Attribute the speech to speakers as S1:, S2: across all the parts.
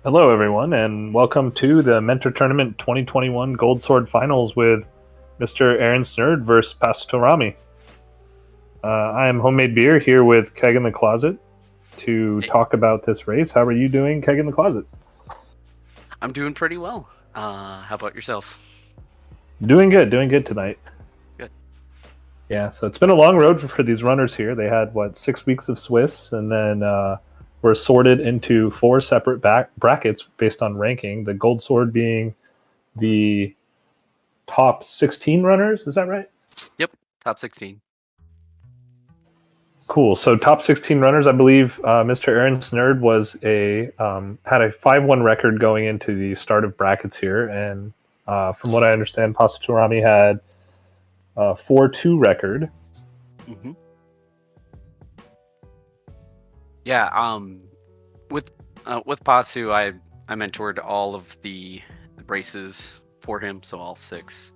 S1: Hello, everyone, and welcome to the Mentor Tournament 2021 Gold Sword Finals with MrAaronSnerd versus Pasutorami. I am homemadebeer here with keginthecloset to talk about this race. How are you doing, keginthecloset?
S2: I'm doing pretty well. How about yourself?
S1: Doing good tonight.
S2: Good.
S1: Yeah, so it's been a long road for these runners here. They had, 6 weeks of Swiss, and then were sorted into 4 separate brackets based on ranking. The Gold Sword being the top 16 runners, is that right?
S2: Yep, top 16.
S1: Cool. So top 16 runners, I believe MrAaronSnerd was had a 5-1 record going into the start of brackets here, and from what I understand, Pasutorami had a 4-2 record.
S2: Mm-hmm. Yeah. With Pasu, I mentored all of the races for him, so all 6,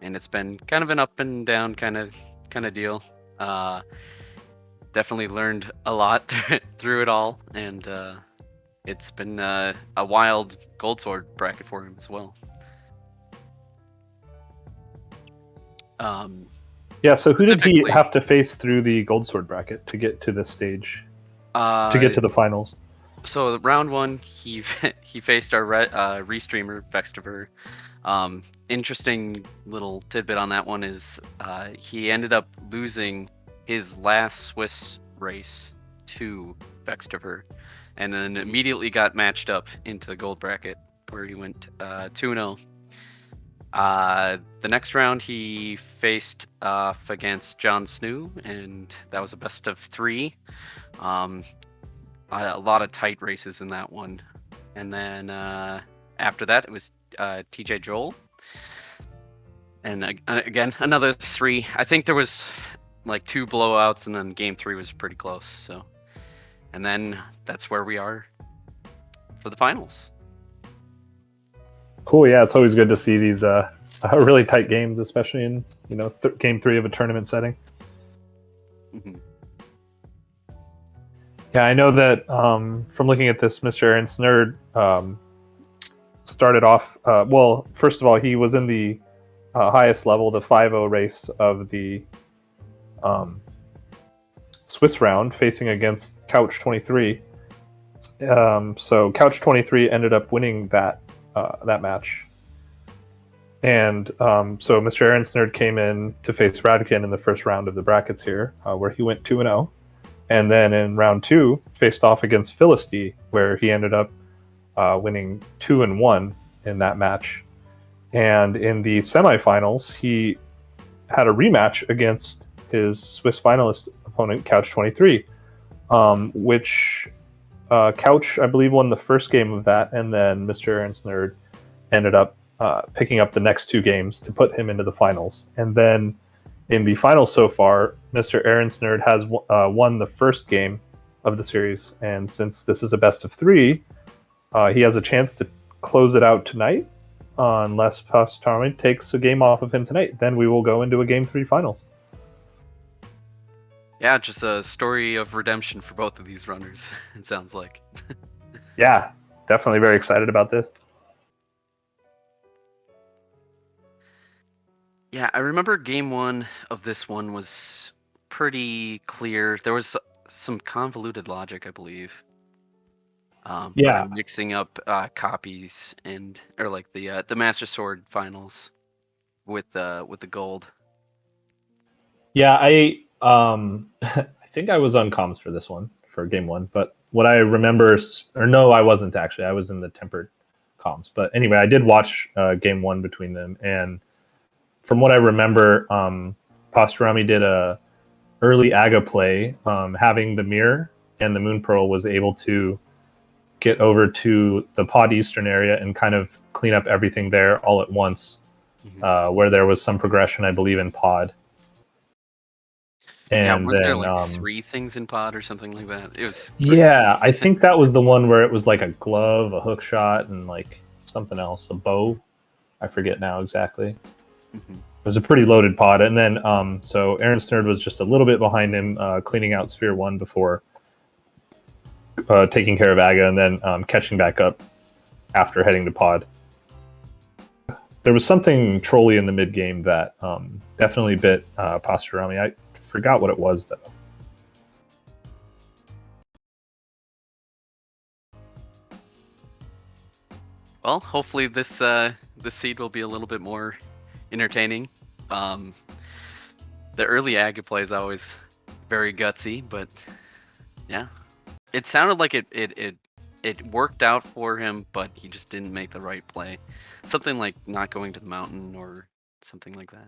S2: and it's been kind of an up and down kind of deal. Definitely learned a lot through it all, and it's been a wild Gold Sword bracket for him as well.
S1: Yeah, so who did he have to face through the Gold Sword bracket to get to this stage? To get to the finals?
S2: So round 1, he faced our Restreamer, Vextopher. Interesting little tidbit on that one is he ended up losing his last Swiss race to Vextopher, and then immediately got matched up into the gold bracket where he went 2-0. The next round he faced off against John Snoo, and that was a best of 3. A lot of tight races in that one. And then after that, it was TJ Joel. And again, another 3. I think there was like 2 blowouts, and then game 3 was pretty close. So, and then that's where we are for the finals.
S1: Cool. Yeah, it's always good to see these really tight games, especially in game 3 of a tournament setting.
S2: Mm-hmm.
S1: Yeah, I know that from looking at this, MrAaronSnerd started off. Well, first of all, he was in the highest level, the 5-0 race of the Swiss round, facing against Couch 23. So Couch 23 ended up winning that match, and so MrAaronSnerd came in to face Radkin in the first round of the brackets here, where he went 2-0. And then in round 2, faced off against Philistine, where he ended up winning 2-1 in that match. And in the semifinals, he had a rematch against his Swiss finalist opponent, Couch 23, which Couch, I believe, won the first game of that, and then MrAaronSnerd ended up picking up the next 2 games to put him into the finals. And then in the finals so far, MrAaronSnerd has won the first game of the series, and since this is a best of 3, he has a chance to close it out tonight, unless Pasutorami takes a game off of him tonight. Then we will go into a game 3 finals.
S2: Yeah, just a story of redemption for both of these runners, it sounds like.
S1: Yeah, definitely very excited about this.
S2: Yeah, I remember game 1 of this one was pretty clear. There was some convoluted logic, I believe.
S1: Yeah,
S2: I'm mixing up copies or like the Master Sword finals with the gold.
S1: Yeah, I I think I was on comms for this one, for game 1, but what I remember, or no, I wasn't actually. I was in the tempered comms. But anyway, I did watch game 1 between them, and from what I remember, Pasutorami did a early Aga play, having the mirror, and the Moon Pearl was able to get over to the pod eastern area and kind of clean up everything there all at once, where there was some progression, I believe, in pod. And
S2: weren't
S1: then
S2: there like 3 things in pod or something like that? It was
S1: yeah, I think that was the one where it was like a glove, a hook shot, and like something else, a bow. I forget now exactly. It was a pretty loaded pod, and then so ALTTPR was just a little bit behind him, cleaning out Sphere 1 before taking care of Aga, and then catching back up after heading to pod. There was something trolly in the mid game that definitely bit Pasutorami. I forgot what it was though.
S2: Well, hopefully this seed will be a little bit more entertaining. The early Aga play is always very gutsy, but yeah, it sounded like it worked out for him, but he just didn't make the right play. Something like not going to the mountain or something like that.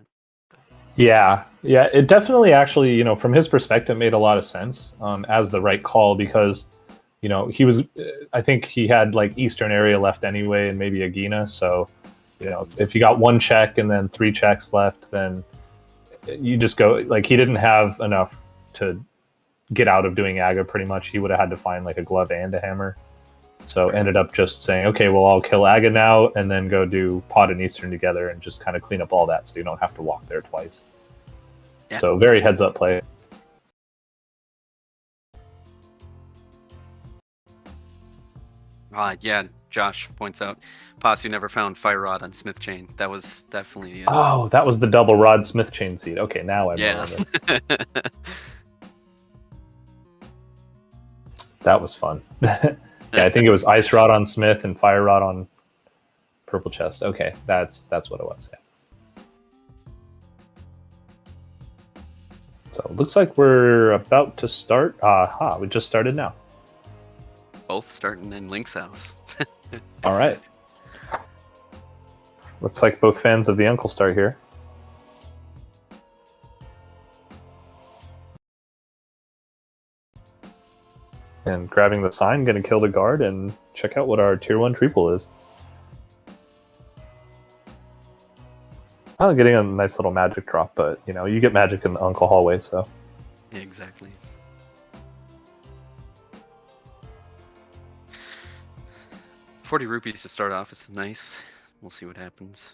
S1: Yeah, it definitely actually, you know, from his perspective, made a lot of sense as the right call because, you know, he was, I think he had like eastern area left anyway and maybe Agina. So, you know, if you got 1 check and then 3 checks left, then you just go, like, he didn't have enough to get out of doing Aga pretty much. He would have had to find like a glove and a hammer. So ended up just saying, okay, well, I'll kill Aga now and then go do pod and eastern together and just kind of clean up all that so you don't have to walk there twice. Yeah. So very heads up play.
S2: Yeah, Josh points out, Pasu never found Fire Rod on Smith Chain. That was definitely...
S1: Oh, that was the double rod Smith Chain seed. Okay, now I remember. That was fun. Yeah, I think it was Ice Rod on Smith and Fire Rod on Purple Chest. Okay, that's what it was. Yeah. So it looks like we're about to start. We just started now.
S2: Both starting in Link's house.
S1: All right. Looks like both fans of the Uncle start here. And grabbing the sign, going to kill the guard and check out what our tier 1 triple is. Oh, getting a nice little magic drop, but you know, you get magic in the Uncle hallway, so.
S2: Yeah, exactly. $40 to start off is nice. We'll see what happens.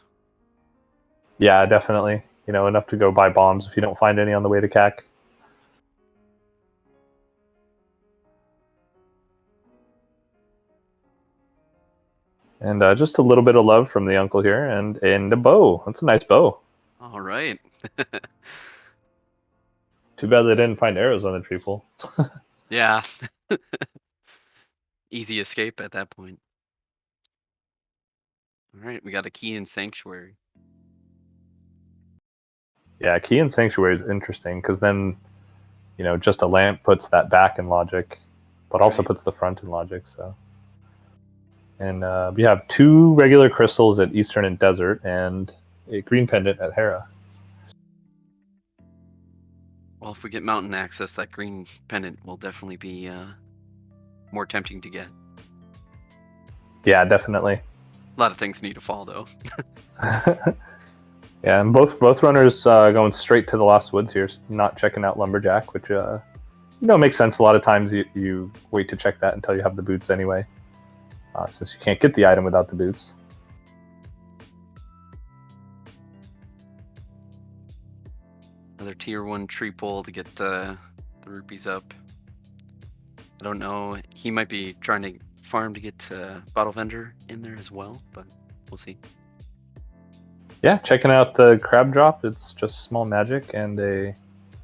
S1: Yeah, definitely. You know, enough to go buy bombs if you don't find any on the way to CAC. And just a little bit of love from the Uncle here, and a bow. That's a nice bow.
S2: All right.
S1: Too bad they didn't find arrows on the tree pole.
S2: Yeah. Easy escape at that point. All right, we got a key in Sanctuary.
S1: Yeah, key in Sanctuary is interesting because then, you know, just a lamp puts that back in logic, but also puts the front in logic. So, and we have 2 regular crystals at Eastern and Desert, and a green pendant at Hera.
S2: Well, if we get mountain access, that green pendant will definitely be more tempting to get.
S1: Yeah, definitely.
S2: A lot of things need to fall, though.
S1: Yeah, and both runners going straight to the Lost Woods here, not checking out Lumberjack, which you know, makes sense. A lot of times you wait to check that until you have the boots anyway, since you can't get the item without the boots.
S2: Another tier 1 tree pole to get the rupees up. I don't know. He might be trying to farm to get Bottle Vendor in there as well, but we'll see.
S1: Yeah, checking out the crab drop. It's just small magic and a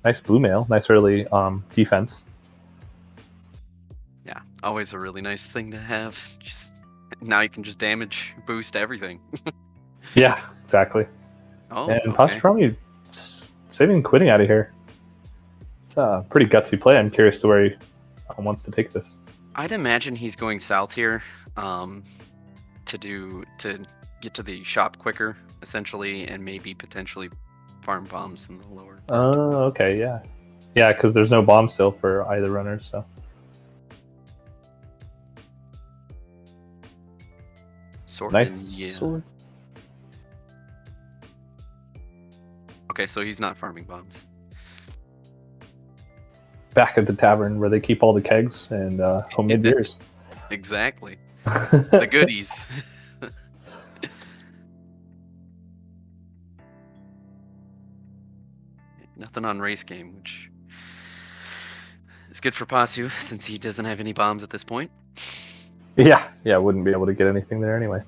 S1: nice blue mail. Nice early defense.
S2: Yeah, always a really nice thing to have. Just now you can just damage boost everything.
S1: Yeah, exactly.
S2: Oh,
S1: and Pasutorami saving quitting out of here. It's a pretty gutsy play. I'm curious to where he wants to take this.
S2: I'd imagine he's going south here to get to the shop quicker, essentially, and maybe potentially farm bombs in the lower.
S1: Oh, okay, yeah. Yeah, because there's no bomb still for either runner, so.
S2: Sorkin,
S1: Nice
S2: yeah.
S1: sword.
S2: Okay, so he's not farming bombs.
S1: Back at the tavern where they keep all the kegs and homemade beers.
S2: Exactly. The goodies. Nothing on race game, which is good for Pasu since he doesn't have any bombs at this point.
S1: Yeah, wouldn't be able to get anything there anyway.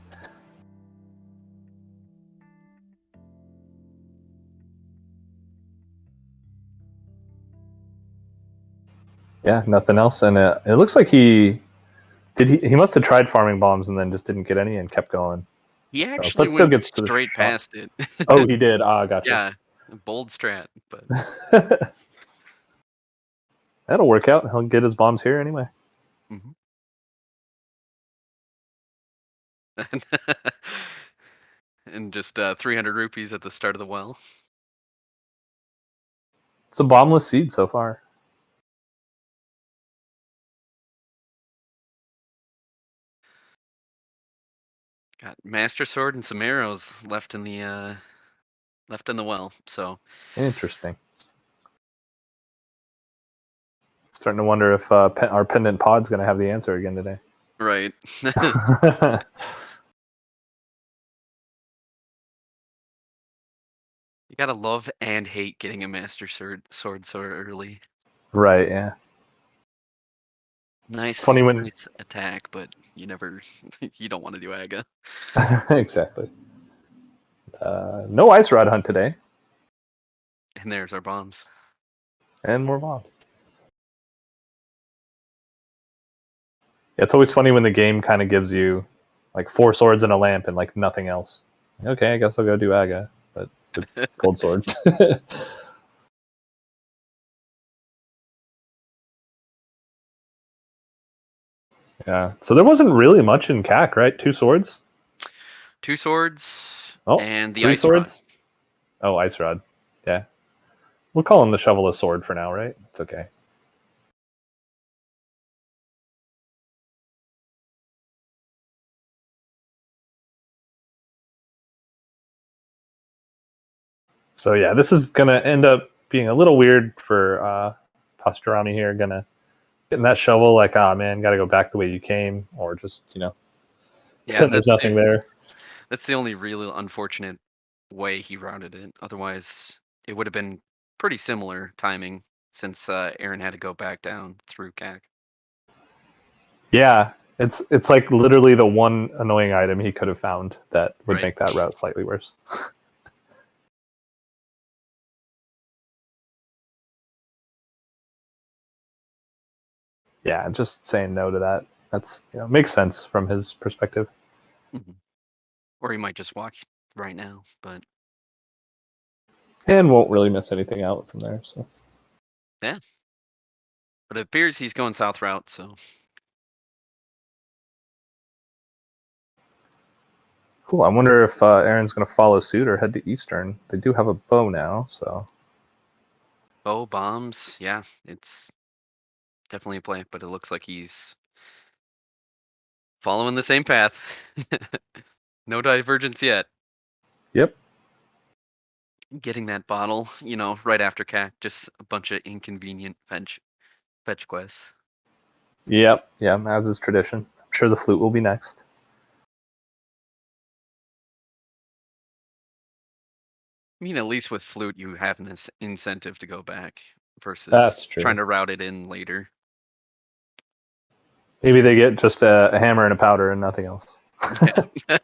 S1: Yeah, nothing else, and it looks like he must have tried farming bombs and then just didn't get any and kept going.
S2: He
S1: So,
S2: actually
S1: but still
S2: went
S1: gets to the
S2: straight
S1: shop.
S2: past it.
S1: Oh, he did. Gotcha.
S2: Yeah, bold strat, but
S1: that'll work out. He'll get his bombs here anyway.
S2: mm-hmm. And just 300 rupees at the start of the well.
S1: It's a bombless seed so far.
S2: Got Master Sword and some arrows left in the well. So
S1: Interesting. Starting to wonder if our pendant pod's going to have the answer again today.
S2: right. You gotta love and hate getting a Master Sword so early.
S1: Right. Yeah.
S2: Nice,
S1: funny when
S2: nice attack, but you never, you don't want to do Aga.
S1: exactly. No ice rod hunt today,
S2: And there's our bombs.
S1: and more bombs. Yeah, it's always funny when the game kind of gives you like 4 swords and a lamp and like nothing else. Okay, I guess I'll go do Aga, but with gold sword. Yeah, so there wasn't really much in CAC, right? 2 swords.
S2: 2 swords
S1: Oh,
S2: and the
S1: 3
S2: ice rod.
S1: swords. Oh, ice rod. Yeah, we'll call him the shovel a sword for now, right? It's okay. So yeah, this is gonna end up being a little weird for Pasutorami here. Gonna getting that shovel, like, ah, man, got to go back the way you came, or just
S2: Yeah,
S1: there's nothing there.
S2: That's the only really unfortunate way he routed it. Otherwise, it would have been pretty similar timing since Aaron had to go back down through CAC.
S1: Yeah, it's like literally the one annoying item he could have found that would
S2: Right.
S1: make that route slightly worse. Yeah, just saying no to that. That's makes sense from his perspective.
S2: Mm-hmm. Or he might just walk right now, but
S1: And won't really miss anything out from there. So
S2: yeah. But it appears he's going south route, so
S1: cool. I wonder if Aaron's going to follow suit or head to Eastern. They do have a bow now, so
S2: bow bombs, yeah, it's definitely a play, but it looks like he's following the same path. No divergence yet.
S1: yep.
S2: Getting that bottle, right after CAC, just a bunch of inconvenient fetch quests.
S1: Yep. Yeah, as is tradition. I'm sure the flute will be next.
S2: I mean, at least with flute, you have an incentive to go back versus
S1: That's true.
S2: trying to route it in later.
S1: Maybe they get just a hammer and a powder and nothing else.
S2: Yeah.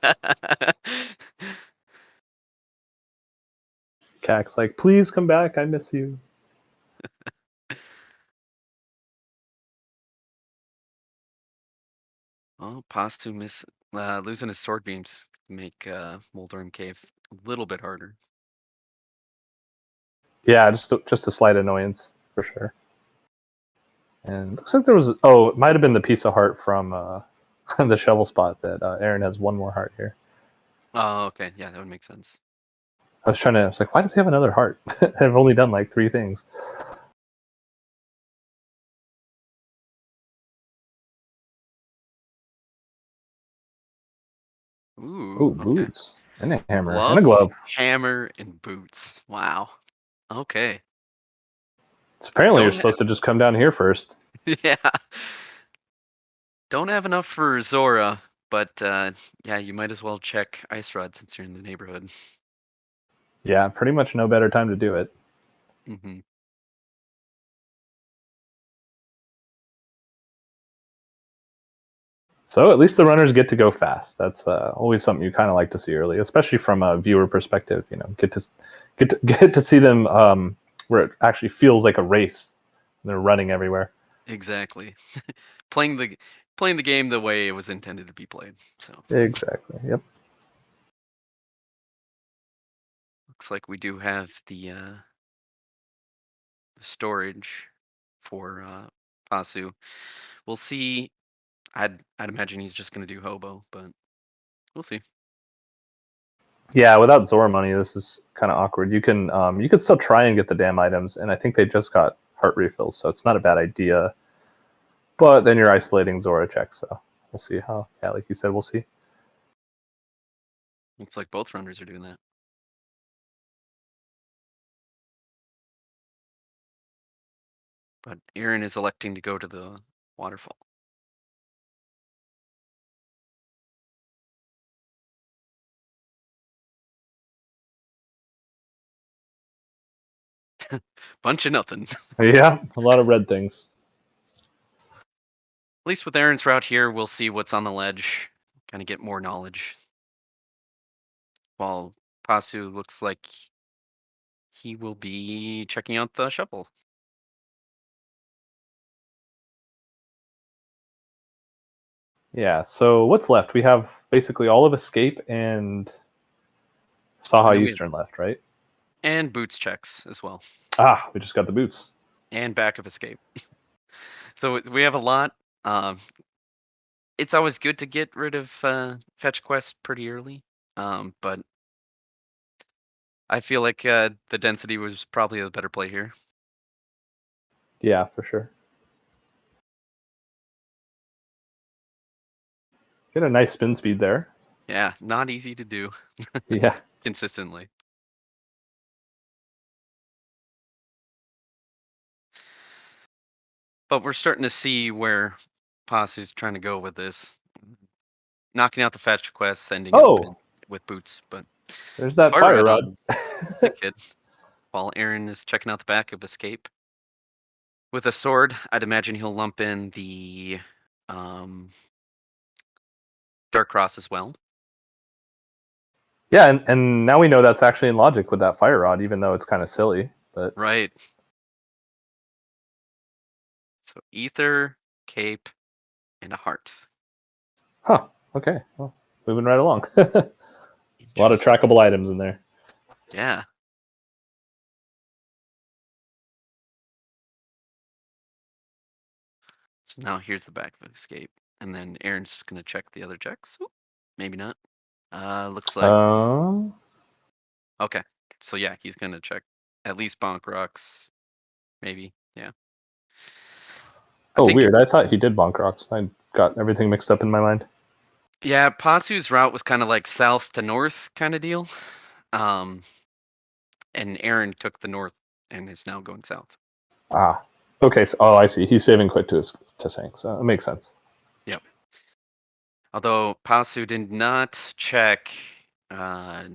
S1: Cac's like, please come back. I miss you.
S2: Oh, Pastu losing his sword beams make Moldorm Cave a little bit harder.
S1: Yeah, just a slight annoyance for sure. And looks like there was it might have been the piece of heart from the shovel spot that Aaron has one more heart here.
S2: Oh, okay, yeah, that would make sense.
S1: I was like, why does he have another heart? I've only done like 3 things.
S2: Ooh,
S1: Ooh,
S2: okay.
S1: boots. And a hammer. And a
S2: Glove,
S1: glove.
S2: hammer, and boots. Wow. Okay.
S1: So apparently you're
S2: Don't
S1: supposed to just come down here first.
S2: yeah. Don't have enough for Zora, but yeah, you might as well check Ice Rod since you're in the neighborhood.
S1: Yeah, pretty much no better time to do it.
S2: Mm-hmm.
S1: So at least the runners get to go fast. That's always something you kind of like to see early, especially from a viewer perspective. You know, get to see them where it actually feels like a race. They're running everywhere.
S2: Exactly. playing the game the way it was intended to be played. So
S1: Exactly. Yep.
S2: looks like we do have the storage for Pasu. We'll see. I'd imagine he's just gonna do hobo, but we'll see.
S1: Yeah, without Zora money, this is kind of awkward. You can still try and get the damn items, and I think they just got heart refills, so it's not a bad idea. But then you're isolating Zora check, so we'll see how. Yeah, like you said, we'll see.
S2: Looks like both runners are doing that. But Aaron is electing to go to the waterfall. Bunch of nothing.
S1: Yeah, a lot of red things.
S2: At least with Aaron's route here, we'll see what's on the ledge, kind of get more knowledge. While Pasu looks like he will be checking out the shovel.
S1: Yeah. So what's left? We have basically all of Escape and
S2: And
S1: Saha
S2: then we have
S1: Eastern left, right?
S2: and boots checks as well.
S1: Ah, we just got the boots.
S2: And back of escape. So we have a lot. Um, it's always good to get rid of fetch quests pretty early. But I feel like the density was probably a better play here.
S1: Yeah, for sure. Get a nice spin speed there.
S2: Yeah, not easy to do
S1: Yeah.
S2: consistently. But we're starting to see where Pasu's trying to go with this. Knocking out the fetch quests, ending up
S1: Oh,
S2: with boots. But
S1: there's that
S2: fire
S1: fire
S2: rod
S1: rod.
S2: on the kid while Aaron is checking out the back of escape. With a sword, I'd imagine he'll lump in the um, Dark Cross as well.
S1: Yeah, and now we know that's actually in logic with that fire rod, even though it's kind of silly. But
S2: Right. So ether, cape, and a heart.
S1: huh, okay. Well, moving right along. A lot of
S2: Interesting.
S1: trackable items in there.
S2: Yeah. So now here's the back of escape. And then Aaron's just gonna check the other checks. Oop, maybe not. Looks like
S1: Um.
S2: okay. So yeah, he's gonna check at least bonk rocks. Maybe. Yeah. I
S1: Oh,
S2: think
S1: weird. I thought he did bonk rocks. I got everything mixed up in my mind.
S2: yeah, Pasu's route was kind of like south to north kind of deal. Um, and Aaron took the north and is now going south.
S1: Ah. Okay. So, oh, I see. He's saving quick to sink, so it makes sense.
S2: Yep. Although Pasu did not check uh,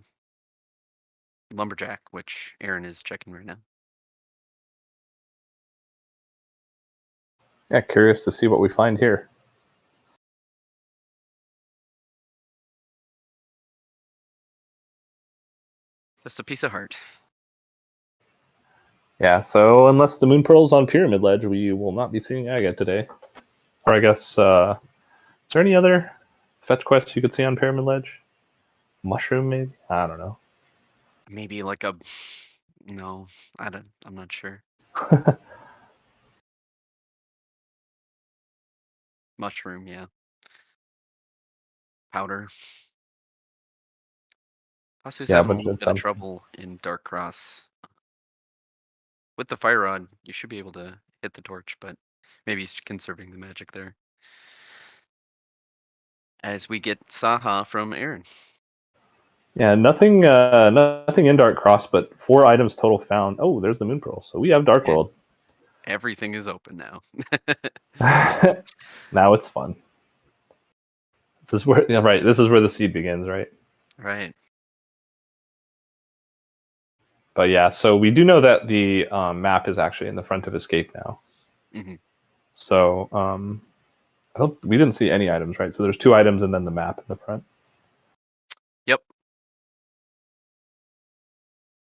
S2: lumberjack, which Aaron is checking right now.
S1: Yeah, curious to see what we find here.
S2: Just a piece of heart.
S1: Yeah, so unless the moon pearl's on Pyramid Ledge, we will not be seeing Agate today. Or I guess, is there any other fetch quests you could see on Pyramid Ledge? Mushroom, maybe? I don't know.
S2: Maybe like a no, I'm not sure. Mushroom, yeah. Powder. Pasu's
S1: Yeah, a
S2: having a
S1: bunch
S2: little
S1: of
S2: bit of
S1: dumb.
S2: trouble in Dark Cross. With the fire rod, you should be able to hit the torch, but maybe he's conserving the magic there. as we get Saha from Aaron.
S1: Yeah, nothing in Dark Cross, but 4 items total found. Oh, there's the Moon Pearl. So we have Dark
S2: And
S1: World.
S2: everything is open now.
S1: Now it's fun. This is where right. This is where the seed begins, right?
S2: Right.
S1: But yeah, so we do know that the map is actually in the front of Escape now.
S2: Mm-hmm.
S1: So we didn't see any items, right? So there's 2 items and then the map in the front.
S2: Yep.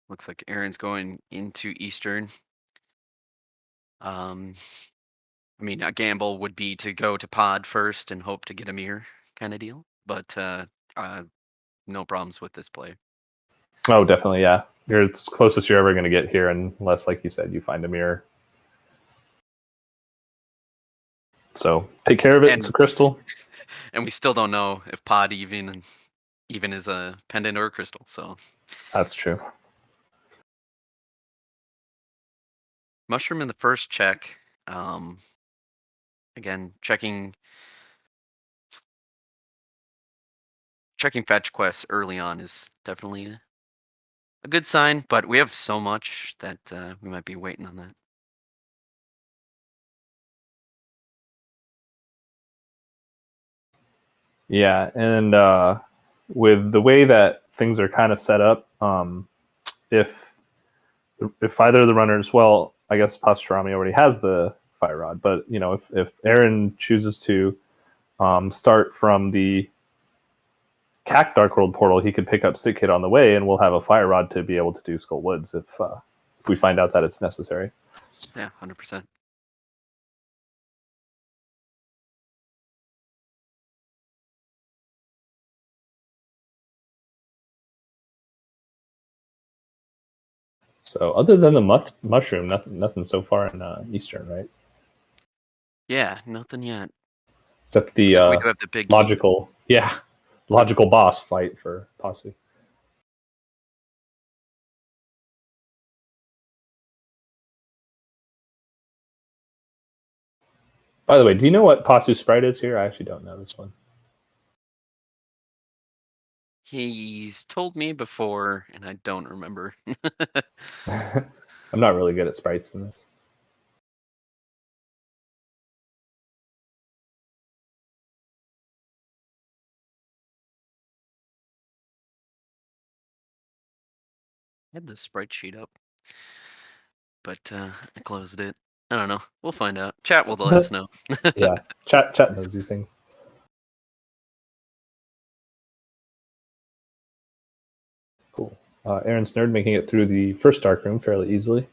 S2: Looks like Aaron's going into Eastern. I mean, a gamble would be to go to Pod first and hope to get a mirror kind of deal, but no problems with this play.
S1: Oh, definitely, yeah. It's closest you're ever going to get here, unless, like you said, you find a mirror. So take care of it. It's a crystal.
S2: And we still don't know if Pod even is a pendant or a crystal. So
S1: That's true.
S2: Mushroom in the first check. Again, checking fetch quests early on is definitely a good sign, but we have so much that we might be waiting on that.
S1: Yeah, and with the way that things are kind of set up, if either of the runners, well, I guess Pasutorami already has the fire rod, but if Aaron chooses to start from the CAC Dark World portal, he could pick up Sick Kid on the way, and we'll have a fire rod to be able to do Skull Woods if we find out that it's necessary.
S2: Yeah, 100%.
S1: So other than the mushroom, nothing so far in Eastern, right?
S2: Yeah, nothing yet.
S1: Except the
S2: We do have the big
S1: logical boss fight for Pasu. By the way, do you know what Pasu's sprite is here? I actually don't know this one.
S2: He's told me before, and I don't remember.
S1: I'm not really good at sprites in this.
S2: I had the sprite sheet up, but I closed it. I don't know. We'll find out. Chat will let us know.
S1: Yeah, chat knows these things. Cool. ALTTTPR making it through the first dark room fairly easily.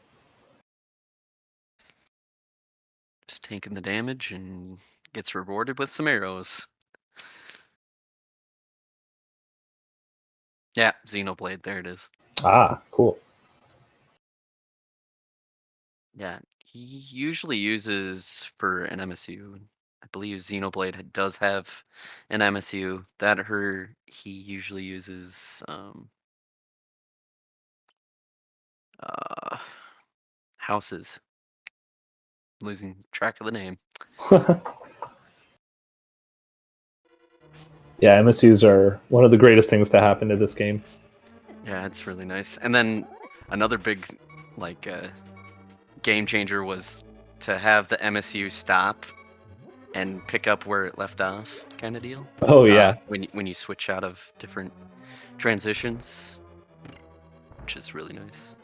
S2: Just taking the damage and gets rewarded with some arrows. Yeah, Xenoblade. There it is.
S1: Ah, cool.
S2: Yeah, he usually uses for an MSU. I believe Xenoblade does have an MSU. He usually uses houses. Losing track of the name.
S1: Yeah, MSUs are one of the greatest things to happen to this game.
S2: Yeah, it's really nice. And then another big game changer was to have the MSU stop and pick up where it left off, kind of deal.
S1: Oh yeah.
S2: When you switch out of different transitions, which is really nice.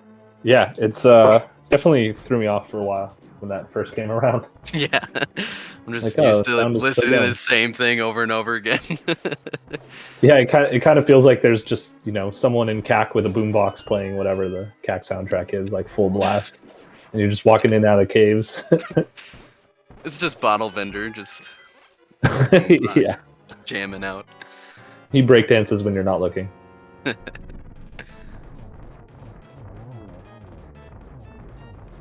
S1: Yeah, it's definitely threw me off for a while when that first came around.
S2: Yeah, I'm just
S1: Like,
S2: used to
S1: sound is so
S2: listening to
S1: dumb.
S2: the same thing over and over again.
S1: Yeah, it kind of feels like there's just someone in CAC with a boombox playing whatever the CAC soundtrack is, like full blast, and you're just walking in and out of the caves.
S2: It's just bottle vendor just
S1: Yeah,
S2: jamming out.
S1: he breakdances when you're not looking.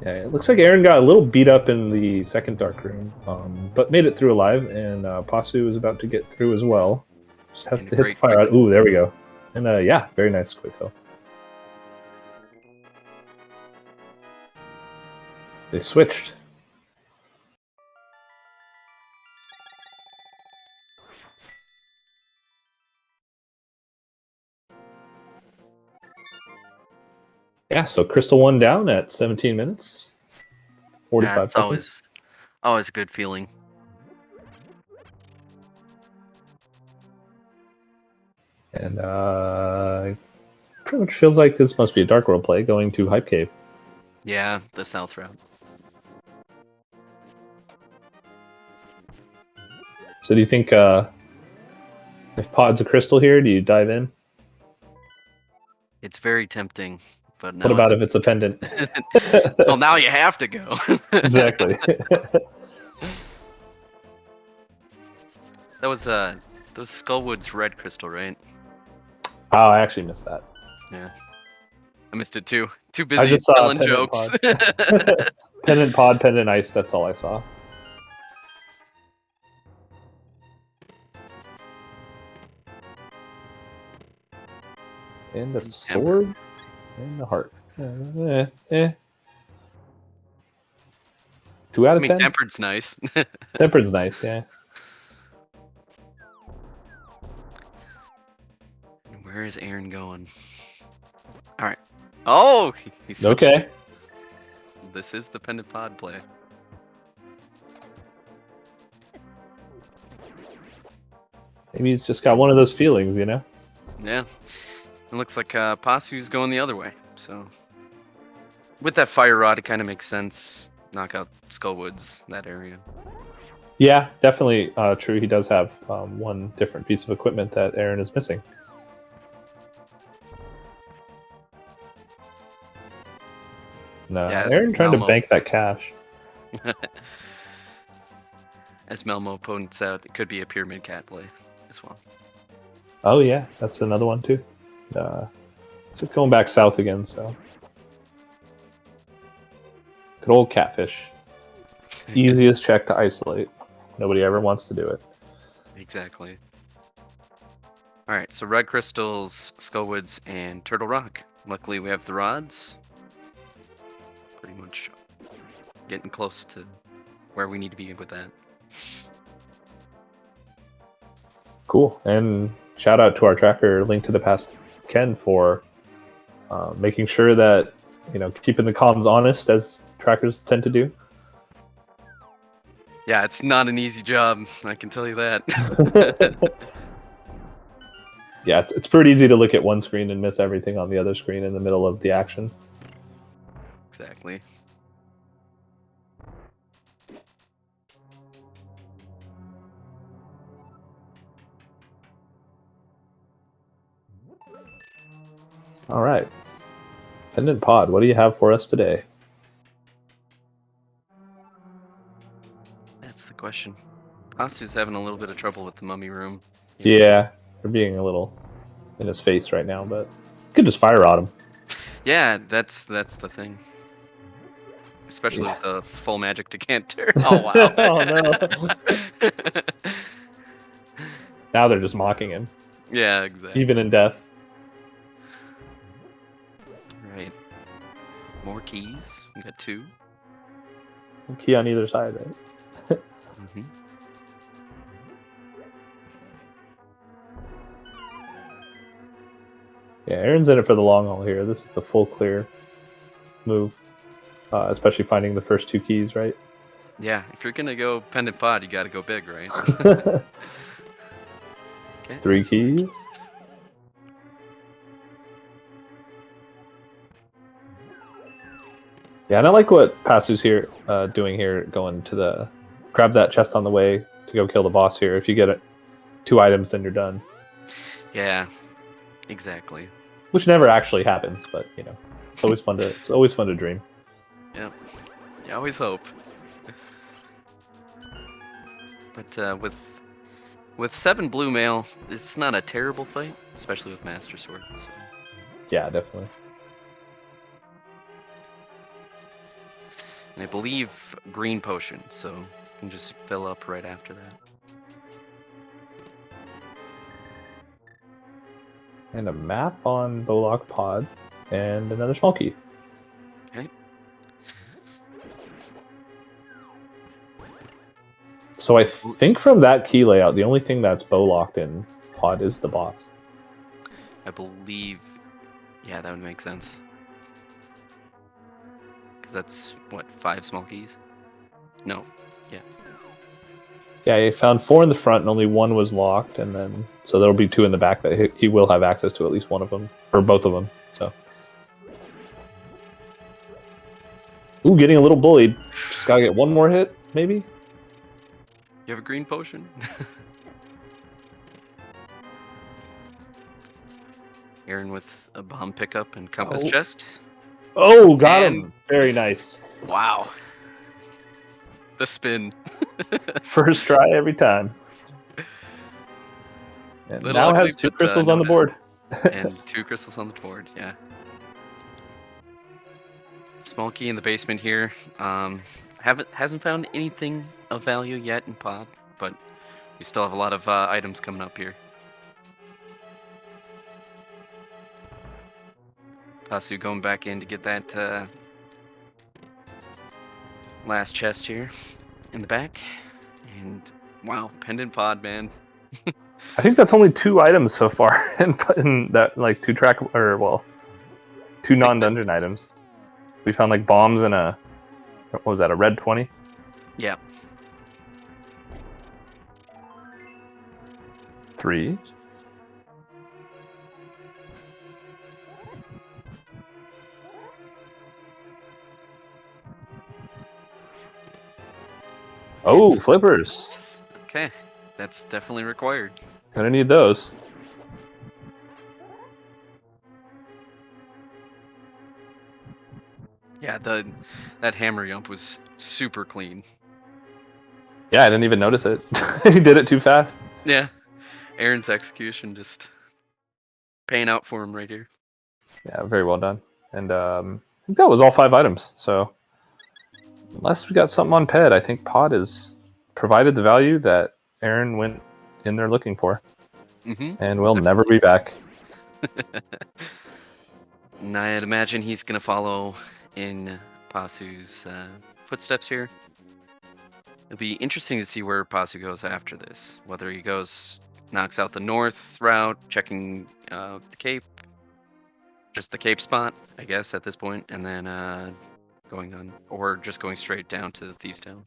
S1: Yeah, it looks like Aaron got a little beat up in the second dark room, but made it through alive, and Pasu is about to get through as well. Just has to hit the fire out. Ooh, there we go. And yeah, very nice quick kill. They switched. Yeah, so Crystal 1 down at 17 minutes. 45
S2: Yeah, it's
S1: seconds.
S2: always a good feeling.
S1: And pretty much feels like this must be a Dark World play going to Hype Cave.
S2: Yeah, the south route.
S1: So do you think if Pod's a crystal here, do you dive in?
S2: It's very tempting, but
S1: What
S2: now
S1: about if it's a pendant?
S2: well, now you have to go.
S1: Exactly.
S2: That was those Skullwood's red crystal, right?
S1: Oh, I actually missed that.
S2: Yeah. I missed it too. Too
S1: I
S2: busy
S1: just saw
S2: telling
S1: pendant
S2: jokes.
S1: pod. Pendant pod, pendant ice, that's all I saw. And a sword and a heart. 2 out
S2: I
S1: of
S2: mean,
S1: 10?
S2: tempered's nice.
S1: Tempered's nice, yeah.
S2: Where is Aaron going? All right. Oh, he switched.
S1: Okay.
S2: This is the pendant pod play.
S1: Maybe he's just got one of those feelings, you know?
S2: Yeah. It looks like Pasu's going the other way. So with that fire rod, it kind of makes sense. Knock out Skullwoods, that area.
S1: Yeah, definitely true. He does have one different piece of equipment that Aaron is missing. No,
S2: Yeah,
S1: Aaron trying to bank that cash.
S2: As Melmo points out, it could be a pyramid cat play as well.
S1: Oh yeah, that's another one too. So going back south again, so. Good old catfish. Easiest check to isolate. Nobody ever wants to do it.
S2: Exactly. Alright, so red crystals, Skullwoods, and Turtle Rock. Luckily we have the rods. Pretty much getting close to where we need to be with that.
S1: Cool. And shout out to our tracker, linktothepastken, for making sure that, you know, keeping the comms honest, as trackers tend to do.
S2: Yeah, it's not an easy job, I can tell you that.
S1: Yeah, it's pretty easy to look at one screen and miss everything on the other screen in the middle of the action.
S2: Exactly.
S1: All right. Pendant Pod, what do you have for us today?
S2: That's the question. Pasu's having a little bit of trouble with the mummy room.
S1: Yeah, we're being a little in his face right now, but you could just fire rod him.
S2: Yeah, that's the thing. Especially with the full magic decanter. Oh wow.
S1: Oh no. Now they're just mocking him.
S2: Yeah, exactly.
S1: Even in death.
S2: Right. More keys. We got 2.
S1: Some key on either side, right?
S2: Mm-hmm.
S1: Yeah, Aaron's in it for the long haul here. This is the full clear move. Especially finding the first 2 keys, right?
S2: Yeah, if you're gonna go pendant pod, you gotta go big, right? Okay.
S1: 3 keys. Yeah, and I like what Pasu's here doing here, going to the grab that chest on the way to go kill the boss here. If you get 2 items, then you're done.
S2: Yeah, exactly.
S1: Which never actually happens, but you know, it's always fun to dream.
S2: Yeah, you always hope. But with 7 blue mail, it's not a terrible fight, especially with Master Sword. So.
S1: Yeah, definitely.
S2: And I believe green potion, so you can just fill up right after that.
S1: And a map on Bolock Pod, and another small key.
S2: Okay.
S1: So I think from that key layout, the only thing that's bow locked in Pod is the boss.
S2: I believe, yeah, that would make sense. Because that's, what, 5 small keys? No. Yeah.
S1: Yeah, he found 4 in the front and only 1 was locked, and then so there'll be 2 in the back that he will have access to at least one of them, or both of them. So, ooh, getting a little bullied. Just gotta get one more hit, maybe.
S2: You have a green potion? Aaron with a bomb pickup and compass chest.
S1: Oh, got
S2: And-
S1: him. Very nice.
S2: Wow. The spin.
S1: First try every time. And
S2: Little
S1: now
S2: ugly,
S1: has 2
S2: but,
S1: crystals
S2: no
S1: on the
S2: doubt.
S1: board.
S2: And 2 crystals on the board, yeah. Small key in the basement here. Hasn't found anything of value yet in pod, but we still have a lot of items coming up here. Pasu going back in to get that last chest here in the back. And wow, pendant pod, man.
S1: I think that's only 2 items so far in that, like, 2 track, or well, 2 non-dungeon items. We found like bombs and what was that, a red 20?
S2: Yeah.
S1: 3. Oh, flippers.
S2: Okay, that's definitely required.
S1: Gonna need those.
S2: Yeah, that hammer jump was super clean.
S1: Yeah, I didn't even notice it. He did it too fast.
S2: Yeah, Aaron's execution just paying out for him right here.
S1: Yeah, very well done. And I think that was all 5 items. So unless we got something on Ped, I think Pod has provided the value that Aaron went in there looking for. And we'll never be back.
S2: And I'd imagine he's gonna follow in Pasu's footsteps here. It'll be interesting to see where Pasu goes after this. Whether he knocks out the north route, checking the Cape, just the Cape spot, I guess, at this point, and then going on, or just going straight down to Thieves Town.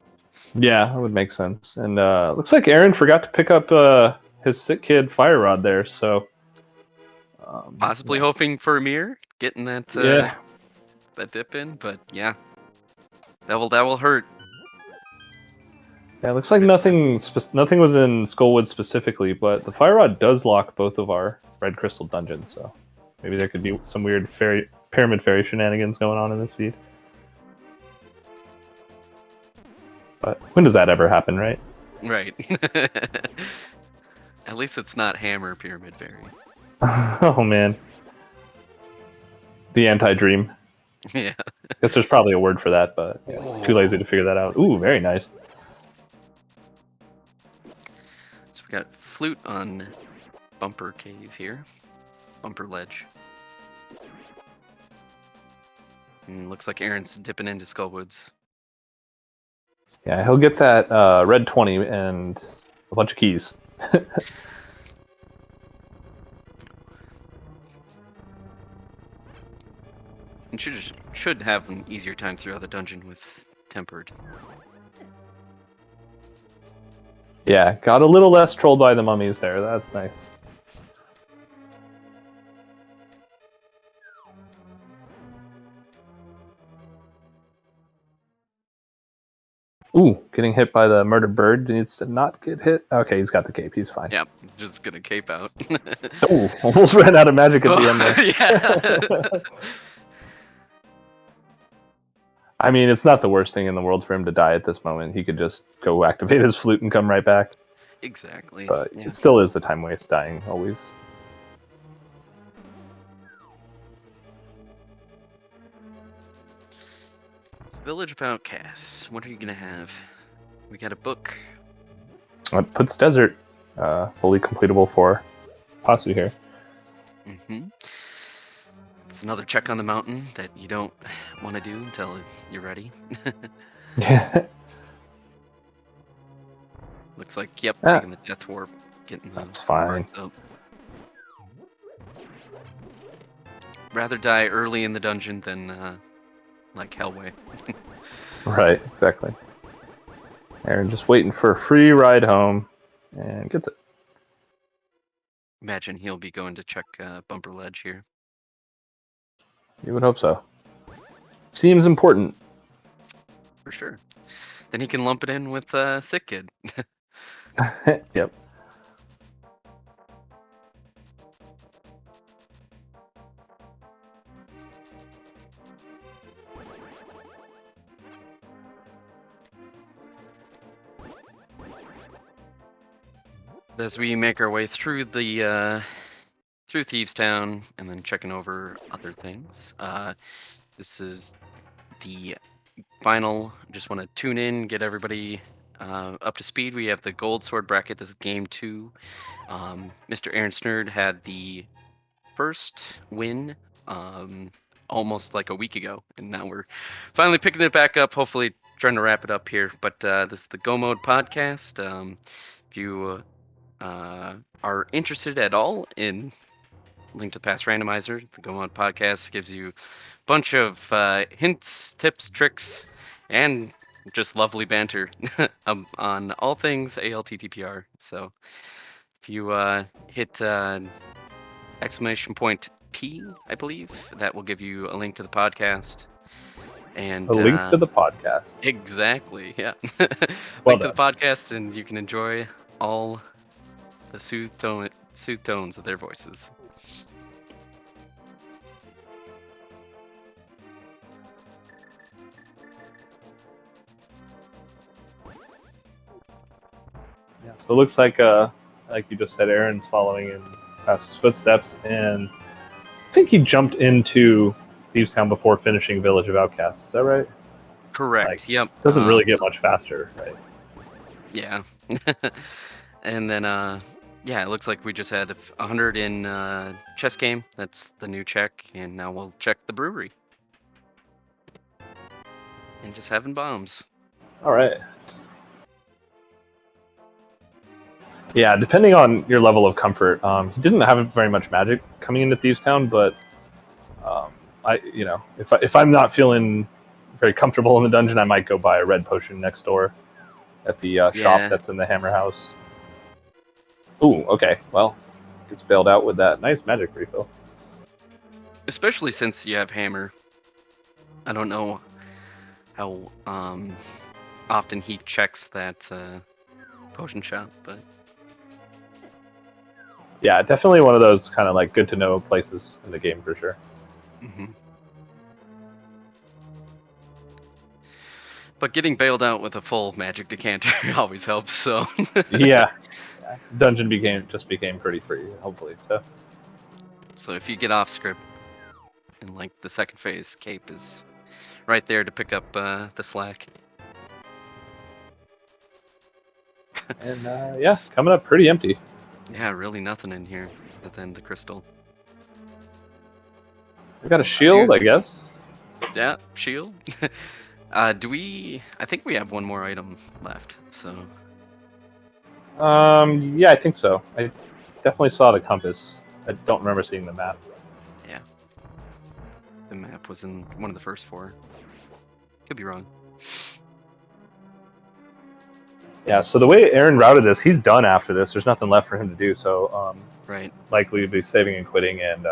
S1: Yeah, that would make sense. And looks like Aaron forgot to pick up his sick kid fire rod there, so
S2: possibly hoping for a mirror, getting that that dip in, but yeah, that will hurt.
S1: Yeah, it looks like nothing was in Skullwood specifically, but the fire rod does lock both of our red crystal dungeons, so maybe there could be some weird pyramid fairy shenanigans going on in this seed. But when does that ever happen, right?
S2: Right. At least it's not hammer pyramid fairy.
S1: Oh man. The anti-dream.
S2: Yeah.
S1: Guess there's probably a word for that, but yeah, too lazy to figure that out. Ooh, very nice.
S2: So we got flute on bumper cave here. Bumper ledge. And looks like Aaron's dipping into Skullwoods.
S1: Yeah, he'll get that red 20 and a bunch of keys.
S2: And should have an easier time throughout the dungeon with tempered.
S1: Yeah, got a little less trolled by the mummies there. That's nice. Ooh, getting hit by the murdered bird. Needs to not get hit. Okay, he's got the cape. He's fine.
S2: Yeah, just gonna cape out.
S1: Oh, almost ran out of magic at the end there.
S2: Yeah.
S1: I mean, it's not the worst thing in the world for him to die at this moment. He could just go activate his flute and come right back.
S2: Exactly.
S1: But
S2: yeah.
S1: it still is a time waste dying, always.
S2: It's Village of Outcasts. What are you gonna have? We got a book.
S1: It puts desert fully completable for Pasu here.
S2: It's another check on the mountain that you don't want to do until you're ready.
S1: Yeah.
S2: Looks like, yep, taking the death warp, getting the
S1: That's fine.
S2: up. Rather die early in the dungeon than like Hellway.
S1: Right, exactly. Aaron just waiting for a free ride home, and gets it.
S2: Imagine he'll be going to check Bumper Ledge here.
S1: You would hope so. Seems important.
S2: For sure. Then he can lump it in with Sick Kid.
S1: Yep.
S2: As we make our way through the through Thieves Town and then checking over other things, this is the final. Just want to tune in, get everybody up to speed. We have the gold sword bracket. This is game 2. MrAaronSnerd had the first win almost like a week ago, and now we're finally picking it back up. Hopefully, trying to wrap it up here. But this is the Go Mode podcast. If you are interested at all in Link to the Past Randomizer, the Go Mode podcast gives you a bunch of hints, tips, tricks, and just lovely banter on all things ALTTPR. So if you hit exclamation point P, I believe, that will give you a link to the podcast. And
S1: A link to the podcast.
S2: Exactly, yeah.
S1: Well
S2: Link to the
S1: done.
S2: podcast, and you can enjoy all the soothed tones of their voices.
S1: Yeah, so it looks like you just said, Aaron's following in Pastor's footsteps, and I think he jumped into Thieves Town before finishing Village of Outcasts. Is that right?
S2: Correct.
S1: Like,
S2: Yep.
S1: Doesn't really get much faster, right?
S2: Yeah. And then yeah, it looks like we just had 100 in chess game. That's the new check, and now we'll check the brewery. And just having bombs.
S1: All right. Yeah, depending on your level of comfort, he didn't have very much magic coming into Thieves Town, but if I'm not feeling very comfortable in the dungeon, I might go buy a red potion next door at the shop that's in the Hammer House. Ooh, okay. Well, gets bailed out with that nice magic refill.
S2: Especially since you have Hammer. I don't know how often he checks that potion shop, but
S1: yeah, definitely one of those kind of like good to know places in the game for sure.
S2: Mm-hmm. But getting bailed out with a full magic decanter always helps. So
S1: yeah, dungeon became pretty free. Hopefully, so.
S2: So if you get off script in like the second phase, Cape is right there to pick up the slack.
S1: And yeah, coming up pretty empty.
S2: Yeah, really nothing in here other than the crystal.
S1: We got a shield, I guess.
S2: Yeah, shield. Do we? I think we have one more item left. So.
S1: Yeah, I think so. I definitely saw the compass. I don't remember seeing the map.
S2: Yeah. The map was in one of the first 4. Could be wrong.
S1: Yeah, so the way Aaron routed this, he's done after this. There's nothing left for him to do, so
S2: right.
S1: Likely to be saving and quitting and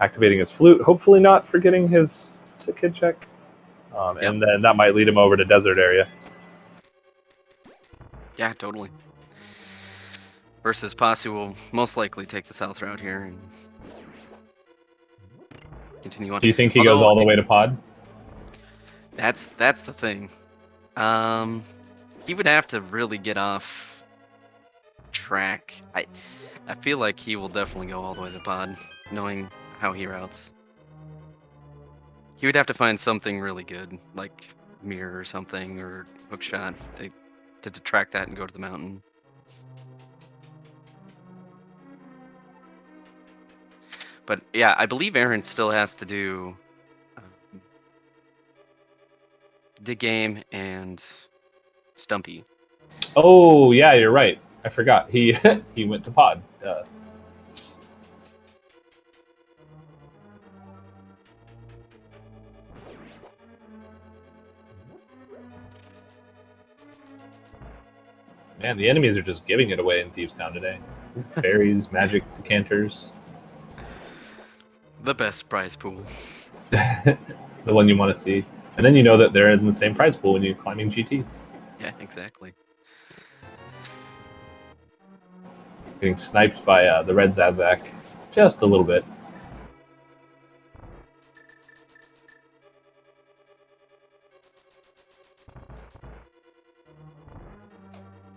S1: activating his flute. Hopefully not forgetting his Sick Kid check. Yep. And then that might lead him over to desert area.
S2: Yeah, totally. Versus Posse will most likely take the south route here and continue on.
S1: Do you think he goes all the way to pod?
S2: That's the thing. He would have to really get off track. I feel like he will definitely go all the way to pod, knowing how he routes. He would have to find something really good, like mirror or something, or hookshot to detract that and go to the mountain. But yeah, I believe Aaron still has to do Dig Game and Stumpy.
S1: Oh yeah, you're right. I forgot. He he went to pod. Man, the enemies are just giving it away in Thieves Town today. Fairies, magic decanters.
S2: The best prize pool.
S1: The one you want to see. And then you know that they're in the same prize pool when you're climbing GT.
S2: Yeah, exactly.
S1: Getting sniped by the red Zazak. Just a little bit.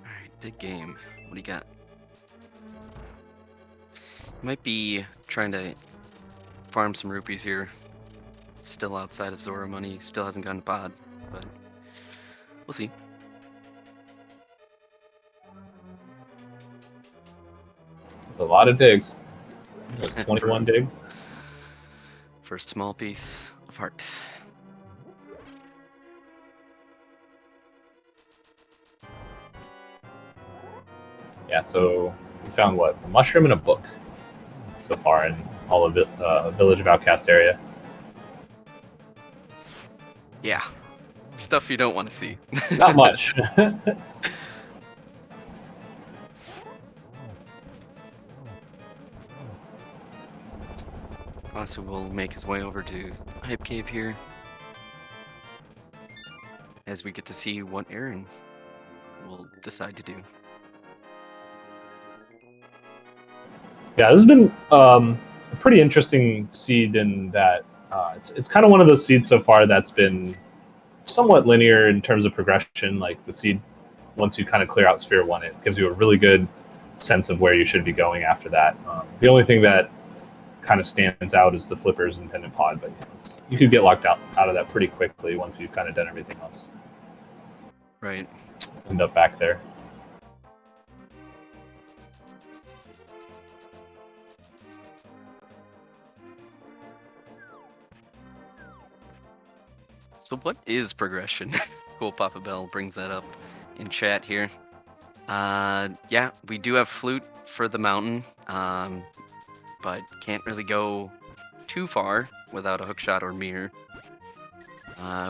S2: Alright, dig game. What do you got? Might be trying to farm some rupees here. Still outside of Zora money. Still hasn't gotten a pod, but we'll see.
S1: There's a lot of digs. There's 21 digs.
S2: For a small piece of heart.
S1: Yeah, so we found what? A mushroom and a book so far in all of the Village of Outcast area.
S2: Yeah. Stuff you don't want to see.
S1: Not much.
S2: Also, will make his way over to Hype Cave here. As we get to see what Aaron will decide to do.
S1: Yeah, this has been a pretty interesting seed in that it's kind of one of those seeds so far that's been somewhat linear in terms of progression. Like the seed, once you kind of clear out Sphere 1, it gives you a really good sense of where you should be going after that. The only thing that kind of stands out is the flippers and pendant pod, but you could get locked out of that pretty quickly once you've kind of done everything else.
S2: Right.
S1: End up back there.
S2: So what is progression? Cool, Papa Bell brings that up in chat here. Yeah, we do have flute for the mountain, but can't really go too far without a hookshot or mirror.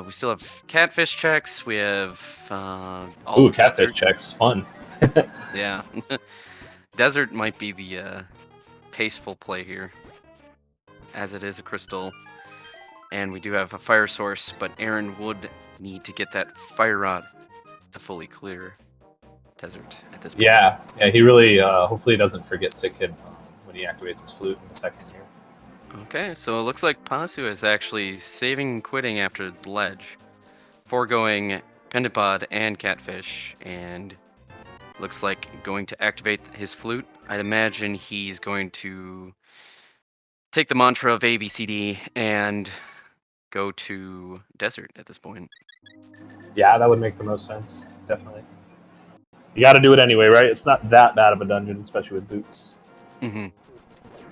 S2: We still have catfish checks. We have
S1: Ooh, catfish checks, fun.
S2: Yeah, desert might be the tasteful play here, as it is a crystal. And we do have a fire source, but Aaron would need to get that fire rod to fully clear desert at this point.
S1: Yeah, he really, hopefully he doesn't forget Sick Kid when he activates his flute in the second here.
S2: Okay, so it looks like Pasu is actually saving and quitting after the ledge, foregoing Pendant Pod and Catfish, and looks like going to activate his flute. I'd imagine he's going to take the mantra of ABCD and go to desert at this point.
S1: Yeah, that would make the most sense. Definitely. You got to do it anyway, right? It's not that bad of a dungeon, especially with boots.
S2: Mm-hmm.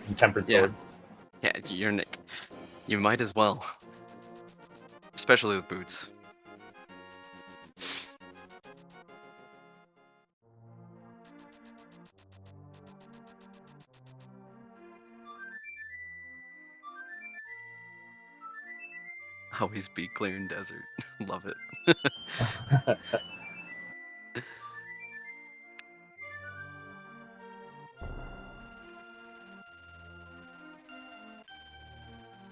S1: And tempered sword.
S2: Yeah, you might as well, especially with boots. Always be clear in desert. Love it.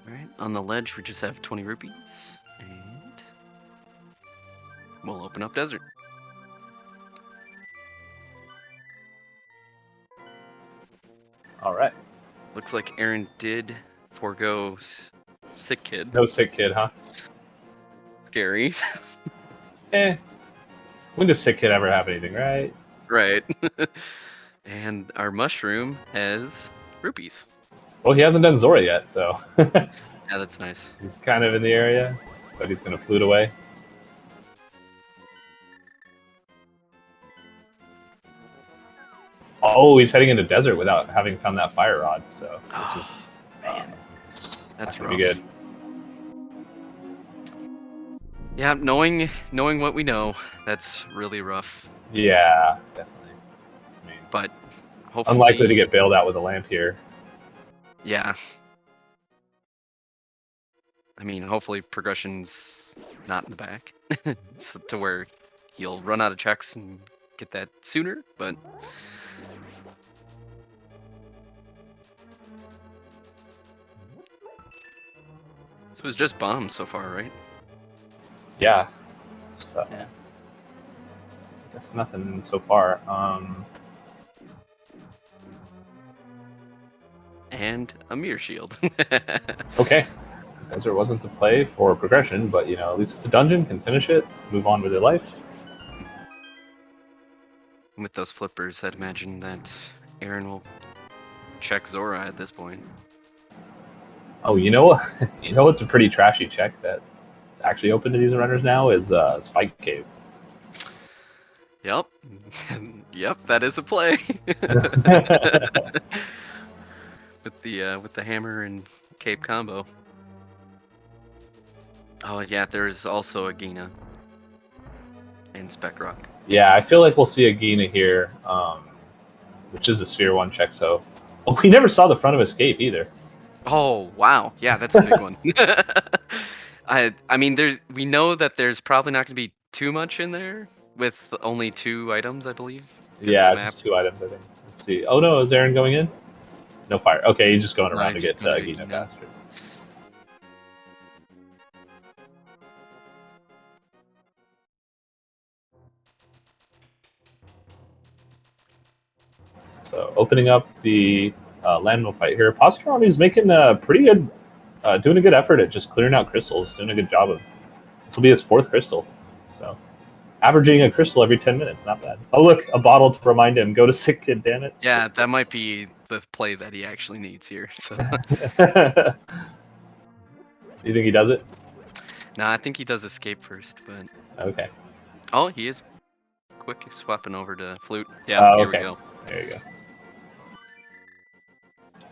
S2: Alright, on the ledge we just have 20 rupees, and we'll open up desert.
S1: Alright.
S2: Looks like Aaron did forego Sick Kid.
S1: No Sick Kid, huh?
S2: Scary.
S1: When does Sick Kid ever have anything, right?
S2: Right. And our mushroom has rupees.
S1: Well, he hasn't done Zora yet, so...
S2: Yeah, that's nice.
S1: He's kind of in the area, but he's going to flute away. Oh, he's heading into desert without having found that fire rod, so this is...
S2: Man. That's rough.
S1: Be good.
S2: Yeah, knowing what we know, that's really rough.
S1: Yeah, definitely. I mean,
S2: but hopefully...
S1: Unlikely to get bailed out with a lamp here.
S2: Yeah. I mean, hopefully progression's not in the back, so to where he'll run out of checks and get that sooner, but this was just bombs so far, right?
S1: Yeah.
S2: Yeah.
S1: That's nothing so far.
S2: And a mirror shield.
S1: Okay. Desert wasn't the play for progression, but you know, at least it's a dungeon, can finish it, move on with their life.
S2: With those flippers, I'd imagine that Aaron will check Zora at this point.
S1: Oh, you know what? You know what's a pretty trashy check that's actually open to these runners now is Spike Cave.
S2: Yep. Yep, that is a play. with the hammer and cape combo. Oh yeah, there's also a Gina and Spec Rock.
S1: Yeah, I feel like we'll see a Gina here, which is a Sphere 1 check, so... Oh, we never saw the front of Escape either.
S2: Oh wow, yeah, that's a big one. I mean, we know that there's probably not going to be too much in there with only 2 items, I believe.
S1: Yeah, just 2 items, I think. Let's see. Oh no, is Aaron going in? No fire. Okay, he's just going around to get Gina faster. So opening up the landmill fight here, Pasutorami is making a pretty good, doing a good effort at just clearing out crystals. Doing a good job of. This will be his 4th crystal, so averaging a crystal every 10 minutes, not bad. Oh look, a bottle to remind him. Go to sick kid, damn it.
S2: Yeah, that might be the play that he actually needs here. So.
S1: You think he does it?
S2: No, I think he does escape first, but.
S1: Okay.
S2: Oh, he is quick swapping over to flute. Yeah, here we go.
S1: There you go.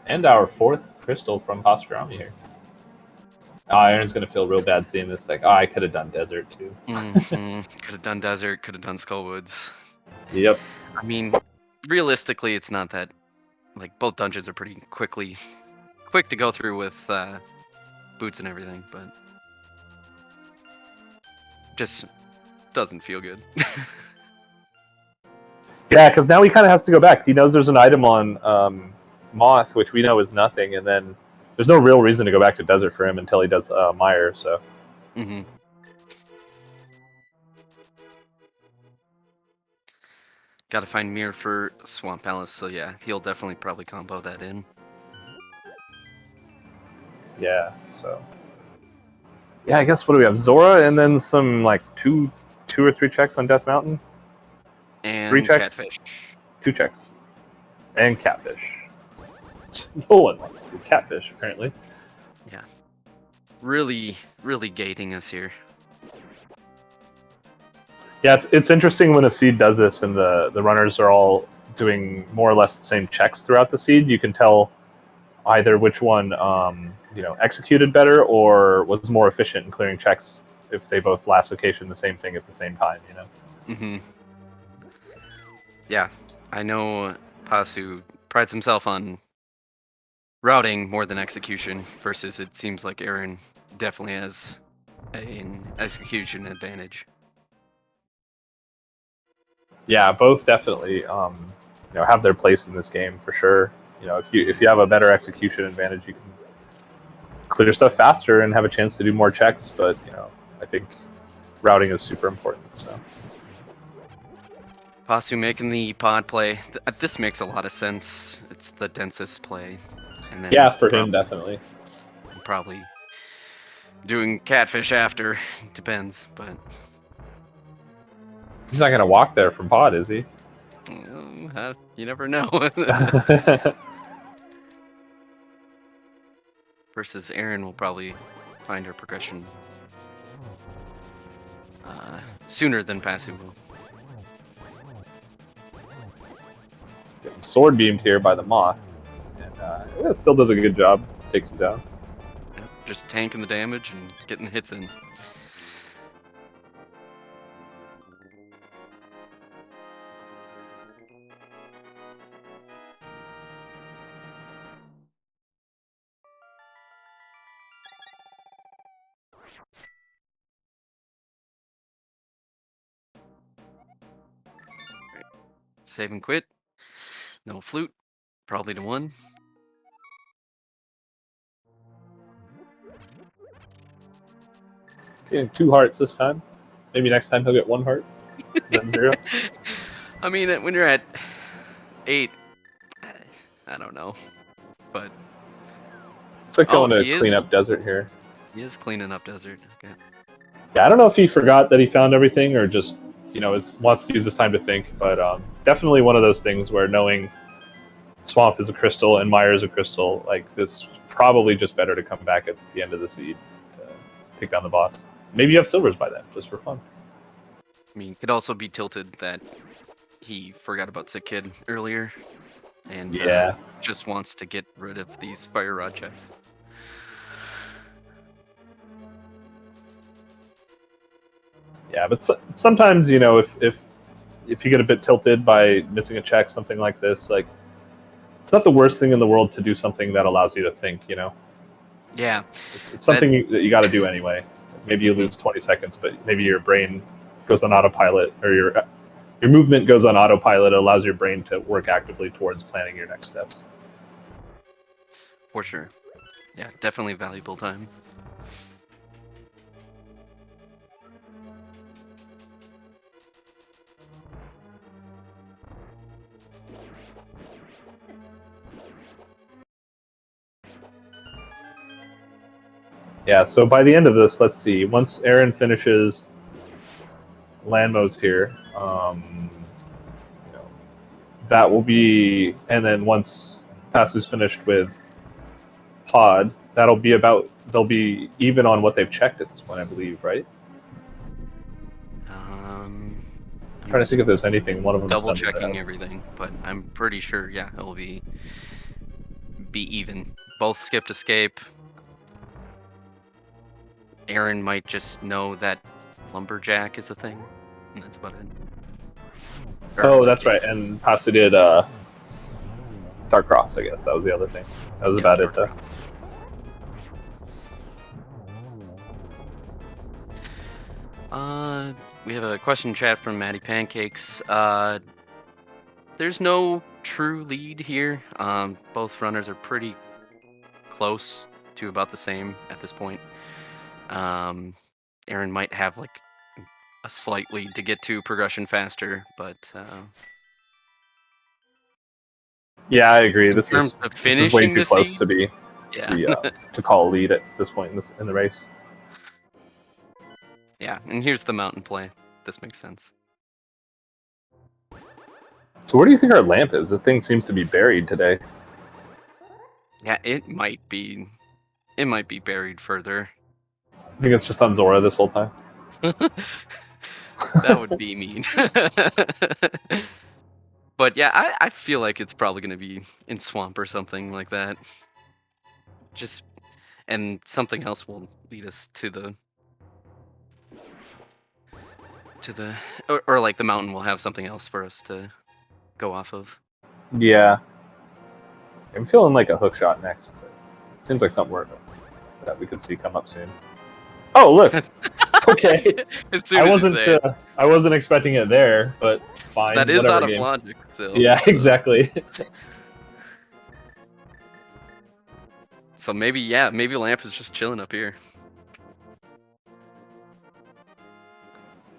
S1: And our 4th crystal from Pasutorami here. Aaron's gonna feel real bad seeing this. Like, I could have done desert too.
S2: Could have done desert. Could have done Skullwoods.
S1: Yep.
S2: I mean, realistically, it's not that. Like both dungeons are pretty quick to go through with boots and everything, but just doesn't feel good.
S1: Yeah, because now he kind of has to go back. He knows there's an item on Moth, which we know is nothing, and then there's no real reason to go back to desert for him until he does Mire. So.
S2: Mm-hmm. Got to find Mirror for Swamp Palace, so yeah, he'll definitely probably combo that in.
S1: Yeah. So. Yeah, I guess what do we have? Zora, and then some like two or 3 checks on Death Mountain.
S2: And
S1: 3 checks.
S2: Catfish.
S1: 2 checks. And Catfish. No one wants to do Catfish, apparently.
S2: Yeah. Really, really gating us here.
S1: Yeah, it's interesting when a seed does this and the runners are all doing more or less the same checks throughout the seed. You can tell either which one executed better or was more efficient in clearing checks if they both last location the same thing at the same time, you know?
S2: Mm-hmm. Yeah, I know Pasu prides himself on routing more than execution, versus it seems like Aaron definitely has an execution advantage.
S1: Yeah, both definitely have their place in this game for sure. You know, if you have a better execution advantage, you can clear stuff faster and have a chance to do more checks. But I think routing is super important. So
S2: Pasu making the pod play. This makes a lot of sense. It's the densest play. And then
S1: yeah, for him definitely.
S2: Probably doing Catfish after. Depends, but
S1: he's not gonna walk there from pod, is he?
S2: You never know. Versus Aaron will probably find her progression sooner than Pasu will.
S1: Getting sword beamed here by the Moth, and it still does a good job. Takes him down.
S2: Yep, just tanking the damage and getting the hits in. Save and quit. No flute. Probably to 1.
S1: Getting 2 hearts this time. Maybe next time he'll get 1 heart. Then 0.
S2: I mean, when you're at 8, I don't know. But
S1: it's like going to clean up desert here.
S2: He is cleaning up desert. Okay.
S1: Yeah, I don't know if he forgot that he found everything or just, wants to use this time to think. But definitely one of those things where knowing Swamp is a crystal and Mire is a crystal, like, it's probably just better to come back at the end of the seed to take down the boss. Maybe you have silvers by then, just for fun.
S2: I mean, it could also be tilted that he forgot about Sick Kid earlier, and just wants to get rid of these fire rod checks.
S1: Yeah, but sometimes, if you get a bit tilted by missing a check, something like this, like, it's not the worst thing in the world to do something that allows you to think,
S2: Yeah.
S1: It's something that you got to do anyway. Maybe you lose 20 seconds, but maybe your brain goes on autopilot, or your movement goes on autopilot. It allows your brain to work actively towards planning your next steps.
S2: For sure. Yeah, definitely valuable time.
S1: Yeah, so by the end of this, let's see. Once Aaron finishes Landmo's here, that will be, and then once Pasu's finished with Pod, they'll be even on what they've checked at this point, I believe, right?
S2: I'm
S1: trying to think if there's anything one of them
S2: double checking everything, but I'm pretty sure, yeah, it will be even. Both skipped escape. Aaron might just know that lumberjack is a thing, and that's about it.
S1: Oh, that's right. And Pasu did Dark Cross, I guess. That was the other thing. That was about it, though.
S2: We have a question chat from Maddie Pancakes. There's no true lead here. Both runners are pretty close to about the same at this point. Aaron might have like a slight lead to get to progression faster, but
S1: yeah, I agree. This is way too close to be to call a lead at this point in the race.
S2: Yeah, and here's the mountain play. This makes sense.
S1: So where do you think our lamp is? The thing seems to be buried today.
S2: Yeah, it might be buried further.
S1: I think it's just on Zora this whole time.
S2: That would be mean. But yeah, I feel like it's probably going to be in Swamp or something like that. And something else will lead us to the or like the mountain will have something else for us to go off of.
S1: Yeah. I'm feeling like a hook shot next. It seems like something that we could see come up soon. Oh, look. Okay. I wasn't expecting it there, but fine.
S2: That is out of logic still.
S1: Yeah, exactly.
S2: So maybe Lamp is just chilling up here.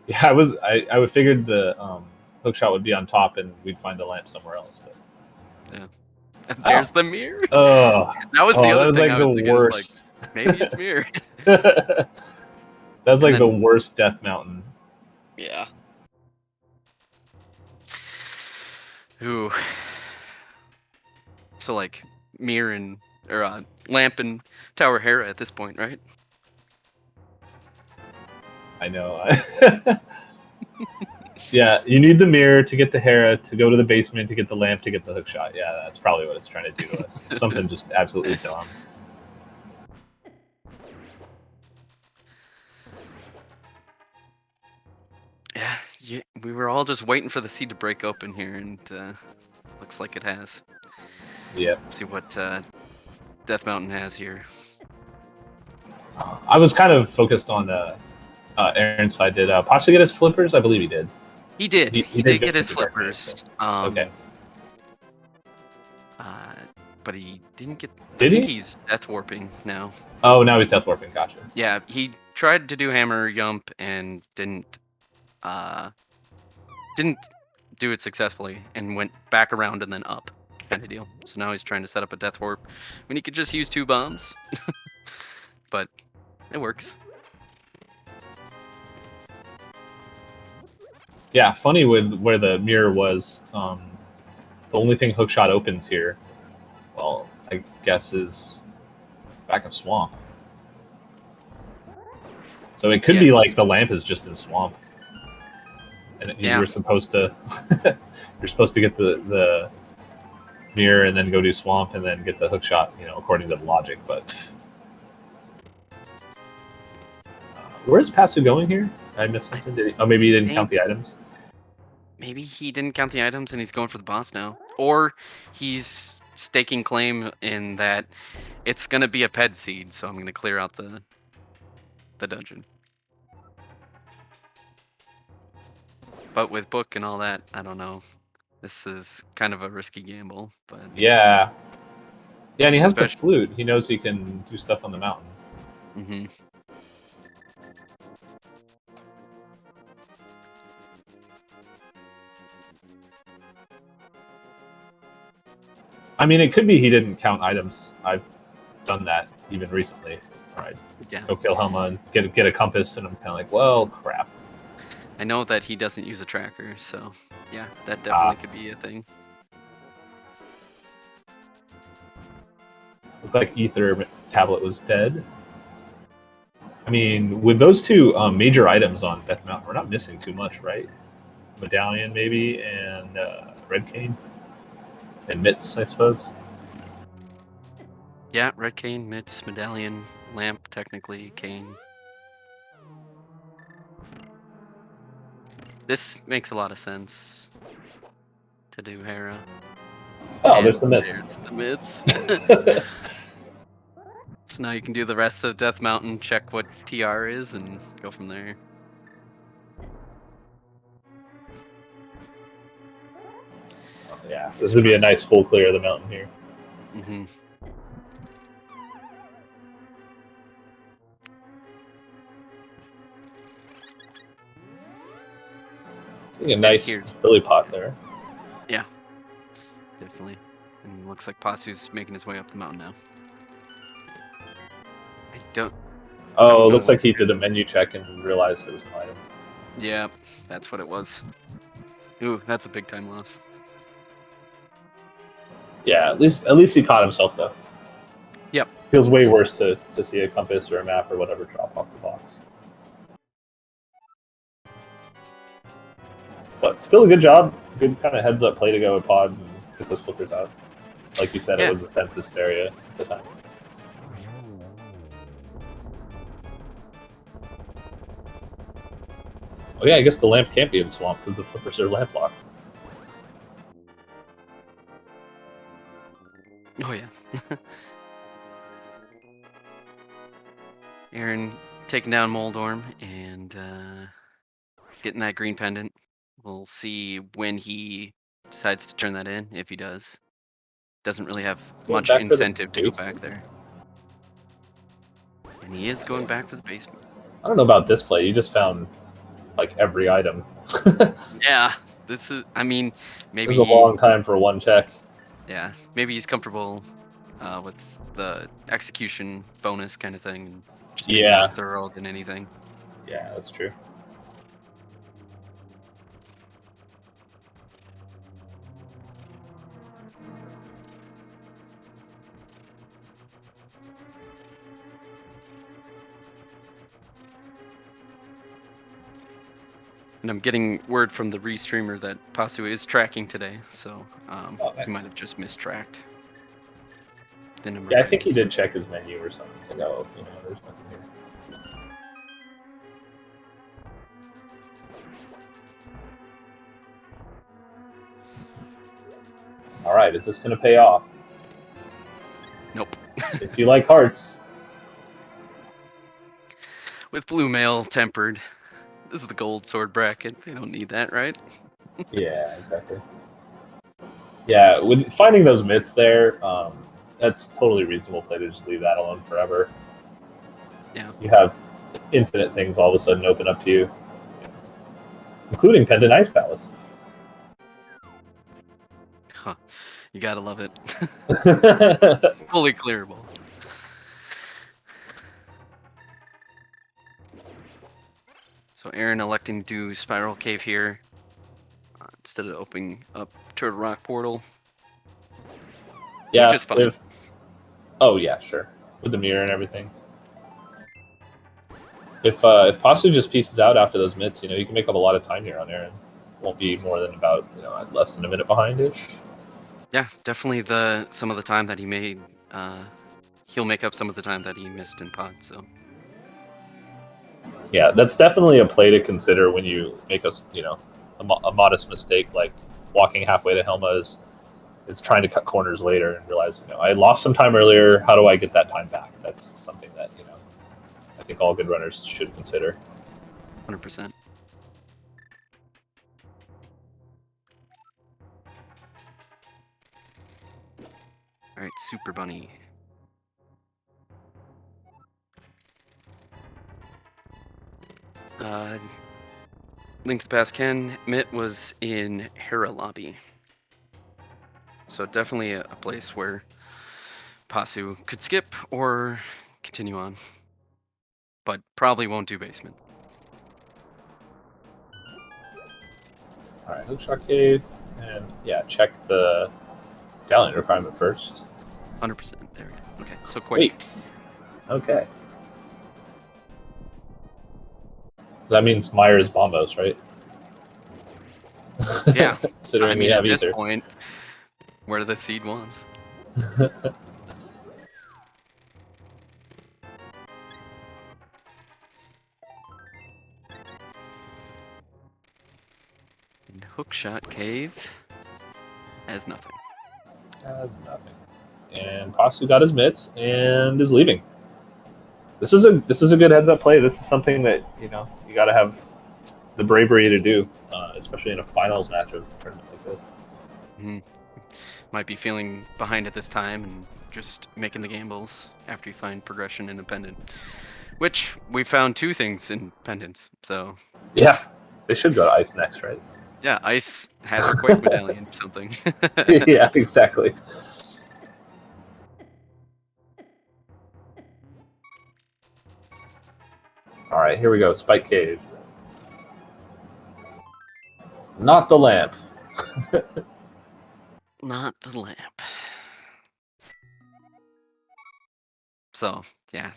S1: Yeah, I would figured the hook shot would be on top and we'd find the lamp somewhere else. But...
S2: yeah. And there's the mirror.
S1: Oh,
S2: that was the other thing.
S1: Like, I was thinking, worst.
S2: Like, maybe it's mirror.
S1: That's like the worst death mountain.
S2: Yeah. Ooh. So like mirror and or lamp and Tower Hera at this point, right?
S1: I know. Yeah, you need the mirror to get to Hera, to go to the basement, to get the lamp, to get the hook shot. Yeah, that's probably what it's trying to do to us. Something just absolutely dumb.
S2: Yeah, we were all just waiting for the seed to break open here, and looks like it has.
S1: Yeah.
S2: Let's see what Death Mountain has here.
S1: I was kind of focused on Aaron's side. Did Pasha get his flippers? I believe he did.
S2: He did. He did get his
S1: the dark maze,
S2: flippers.
S1: okay.
S2: But he didn't get.
S1: Did
S2: I think
S1: he?
S2: he's death warping now.
S1: Oh, now he's death warping. Gotcha.
S2: Yeah, he tried to do hammer yump and didn't do it successfully and went back around and then up kind of deal. So now he's trying to set up a death warp when he could just use 2 bombs. But it works.
S1: Yeah, funny with where the mirror was. The only thing hookshot opens here, well, I guess, is back of swamp. So it could be like the lamp is just in swamp, and you're supposed to you're supposed to get the mirror and then go do swamp and then get the hookshot, according to the logic. But where's Pasu going here? I missed something. Did he? Oh, maybe he didn't count the items.
S2: Maybe he didn't count the items and he's going for the boss now, or he's staking claim in that it's gonna be a ped seed, so I'm gonna clear out the dungeon. But with book and all that, I don't know. This is kind of a risky gamble, but
S1: yeah, and he has the flute. He knows he can do stuff on the mountain.
S2: Mm-hmm.
S1: I mean, it could be he didn't count items. I've done that even recently. All right, go kill Helma and get a compass, and I'm kind of like, well, crap.
S2: I know that he doesn't use a tracker, so yeah, that definitely could be a thing.
S1: Looked like Ether Tablet was dead. I mean, with those 2 major items on Death Mountain, we're not missing too much, right? Medallion, maybe, and Red Cane. And mitts, I suppose.
S2: Yeah, red cane, mitts, medallion, lamp, technically, cane. This makes a lot of sense to do Hera.
S1: Oh, and there's the mitts.
S2: There's the mitts. So now you can do the rest of Death Mountain, check what TR is, and go from there.
S1: Yeah, this would be a nice full clear of the mountain here.
S2: Mm-hmm.
S1: A nice Billy pot there.
S2: Yeah, definitely. And looks like Pasu's making his way up the mountain now. I don't.
S1: Oh, looks like he did a menu check and realized there was an item.
S2: Yeah, that's what it was. Ooh, that's a big time loss.
S1: Yeah, at least he caught himself though.
S2: Yep.
S1: Feels way worse to see a compass or a map or whatever drop off the box. But still a good job. Good kind of heads up play to go with pod and get those flippers out. Like you said, it was a fence hysteria at the time. Oh yeah, I guess the lamp can't be in swamp because the flippers are lamp locked.
S2: Oh yeah. Aaron taking down Moldorm and getting that green pendant. We'll see when he decides to turn that in, if he does. Doesn't really have much incentive to go back there. And he is going back to the basement.
S1: I don't know about this play. You just found like every item.
S2: Yeah, this is. I mean, maybe.
S1: It was a long time for one check.
S2: Yeah, maybe he's comfortable with the execution bonus kind of thing. And just being more thorough than anything.
S1: Yeah, that's true.
S2: And I'm getting word from the Restreamer that Pasu is tracking today, so he might have just mistracked the number.
S1: Yeah, I think he did check his menu or something. No, there's nothing here. All right, is this going to pay off?
S2: Nope.
S1: If you like hearts.
S2: With blue mail tempered, This is the gold sword bracket. They don't need that, right?
S3: Yeah, exactly. Yeah, with finding those myths there, that's totally reasonable play to just leave that alone forever.
S2: Yeah.
S3: You have infinite things all of a sudden open up to you, including Pendant Ice Palace.
S2: Huh. You gotta love it. Fully clearable. So Aaron electing to do Spiral Cave here instead of opening up Turtle Rock Portal.
S3: Yeah,
S2: Which is fine.
S3: Oh yeah, sure. With the mirror and everything. If Pasu just pieces out after those myths, you can make up a lot of time here on Aaron. Won't be more than about less than a minute behind-ish.
S2: Yeah, definitely some of the time that he made. He'll make up some of the time that he missed in pod. So
S3: Yeah, that's definitely a play to consider when you make a modest mistake like walking halfway to Helma is trying to cut corners later and realize I lost some time earlier. How do I get that time back? That's something that I think all good runners should consider.
S2: 100%. All right, Super Bunny. Link to the Pastken. Mitt was in Hera Lobby. So definitely a place where Pasu could skip or continue on. But probably won't do basement.
S3: Alright, Hookshot Cave, and yeah, check the galleon requirement first.
S2: 100%. There we go. Okay, so Quake.
S3: Okay. That means Myers Bombos, right?
S2: Yeah.
S3: Considering we
S2: at
S3: have
S2: this
S3: either.
S2: point, where the seed wants. And Hookshot Cave has nothing.
S3: Has nothing. And Pasu got his mitts and is leaving. This is a good heads up play. This is something that you got to have the bravery to do, especially in a finals match of a tournament like this.
S2: Mm-hmm. Might be feeling behind at this time and just making the gambles after you find progression independent. Which we found two things in pendants, so
S3: Yeah, they should go to ice next, right?
S2: yeah, ice has a Quake medallion or something.
S3: Yeah, exactly. All right, here we go. Spike Cave. Not the lamp.
S2: Not the lamp. So, yeah.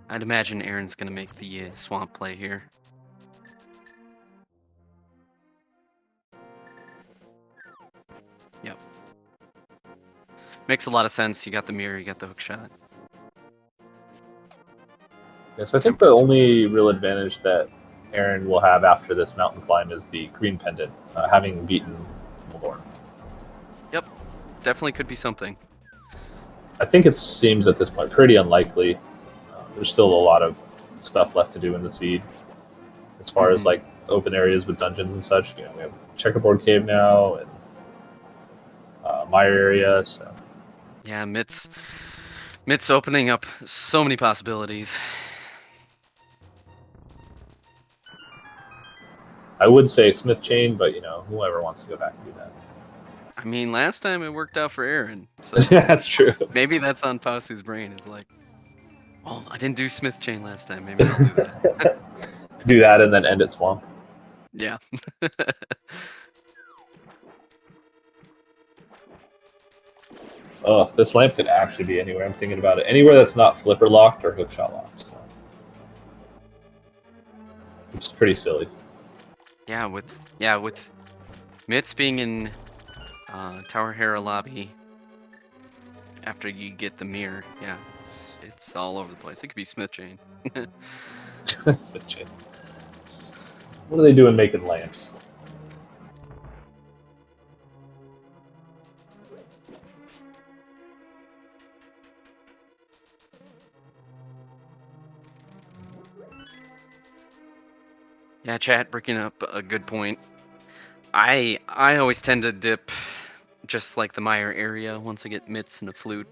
S2: I'd imagine Aaron's gonna make the swamp play here. Yep. Makes a lot of sense. You got the mirror, you got the hook shot.
S3: Yes, I think the only real advantage that Aaron will have after this mountain climb is the green pendant, having beaten Mulhorn.
S2: Yep. Definitely could be something.
S3: I think it seems at this point pretty unlikely. There's still a lot of stuff left to do in the seed, as far as like open areas with dungeons and such. We have Checkerboard Cave now and Mire area. So
S2: Yeah, Mitt's opening up so many possibilities.
S3: I would say Smith Chain, but whoever wants to go back and do that.
S2: I mean, last time it worked out for Aaron, so
S3: That's true.
S2: maybe that's on Pasu's brain. Is like, oh, I didn't do Smith Chain last time. Maybe I'll do that.
S3: Do that and then end at Swamp.
S2: Yeah.
S3: Oh, this lamp could actually be anywhere. I'm thinking about it. Anywhere that's not flipper locked or hookshot locked. So. Which is pretty silly.
S2: Yeah, with Mitts being in Tower Hera lobby after you get the mirror, yeah, it's all over the place. It could be Smith Chain.
S3: Smith Chain. What are they doing making lamps?
S2: Yeah, chat breaking up a good point. I always tend to dip just like the Meyer area once I get mitts and a flute.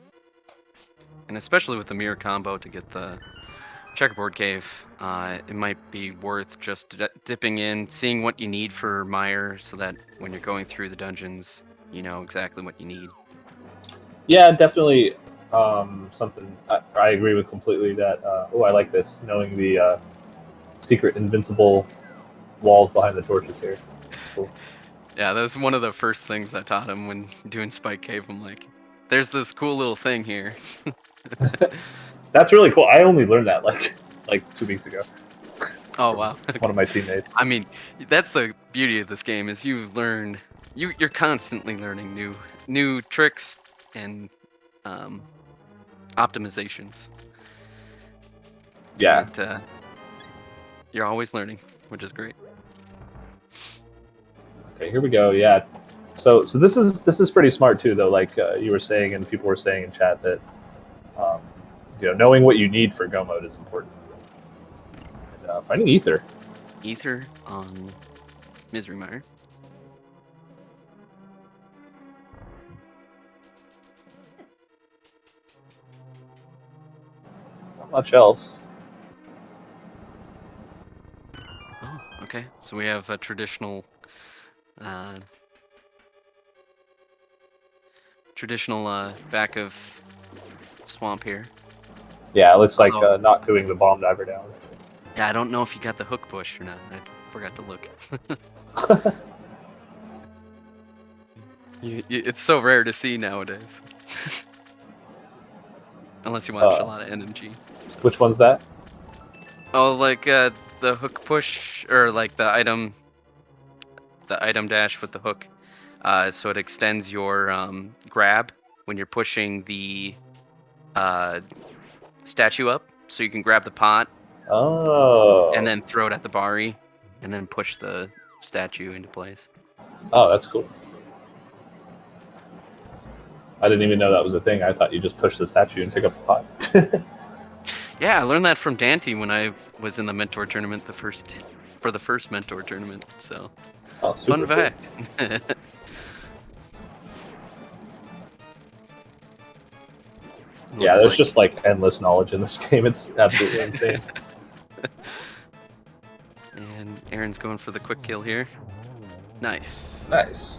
S2: And especially with the mirror combo to get the checkerboard cave, it might be worth just dipping in, seeing what you need for Meyer so that when you're going through the dungeons, you know exactly what you need.
S3: Yeah, definitely something I agree with completely that, I like this, knowing the secret invincible walls behind the torches here. It's cool.
S2: Yeah, that was one of the first things I taught him when doing Spike Cave. I'm like, there's this cool little thing here.
S3: That's really cool. I only learned that like 2 weeks ago.
S2: Oh, wow.
S3: One of my teammates.
S2: I mean, that's the beauty of this game is you learn, you're constantly learning new tricks and optimizations.
S3: Yeah.
S2: But, you're always learning, which is great.
S3: Okay, here we go. Yeah. So this is pretty smart too, though. Like you were saying, and people were saying in chat that knowing what you need for go mode is important. And, finding ether.
S2: Ether on Misery Mire.
S3: Not much else.
S2: Oh, okay. So we have a traditional back of swamp here.
S3: Yeah, it looks like not doing the bomb diver down.
S2: Yeah, I don't know if you got the hook push or not. I forgot to look. It's so rare to see nowadays. Unless you watch a lot of NMG. So.
S3: Which one's that?
S2: Oh, like the hook push, or like the item dash with the hook. So it extends your grab when you're pushing the statue up, so you can grab the pot.
S3: Oh.
S2: And then throw it at the Bari, and then push the statue into place.
S3: Oh, that's cool. I didn't even know that was a thing. I thought you just push the statue and pick up the pot.
S2: Yeah, I learned that from Dante when I was in the mentor tournament, the first mentor tournament. So, fun
S3: cool.
S2: fact.
S3: Yeah, there's just like endless knowledge in this game. It's absolutely insane.
S2: And Aaron's going for the quick kill here. Nice.
S3: Nice.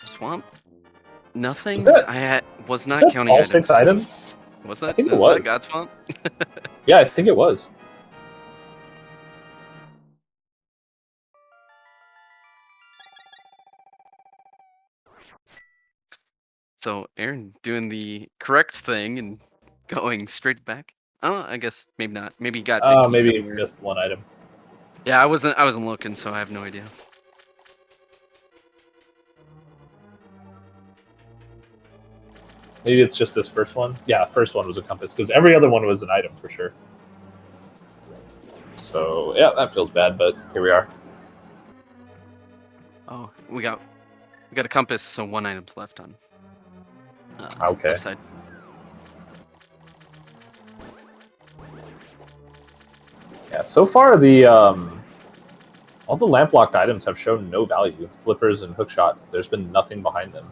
S2: Swamp? Nothing.
S3: I
S2: was not counting
S3: all
S2: items.
S3: 6 items?
S2: Was that?
S3: I think it
S2: Is
S3: was.
S2: that God Swamp?
S3: Yeah, I think it was.
S2: So Aaron doing the correct thing and going straight back. Oh, I guess maybe not. Maybe he got.
S3: Oh, maybe you missed one item.
S2: Yeah, I wasn't looking, so I have no idea.
S3: Maybe it's just this first one. Yeah, first one was a compass because every other one was an item for sure. So yeah, that feels bad, but here we are.
S2: Oh, we got a compass, so 1 item's left on.
S3: Okay.
S2: Left side.
S3: Yeah, so far all the lamp locked items have shown no value. Flippers and hookshot. There's been nothing behind them.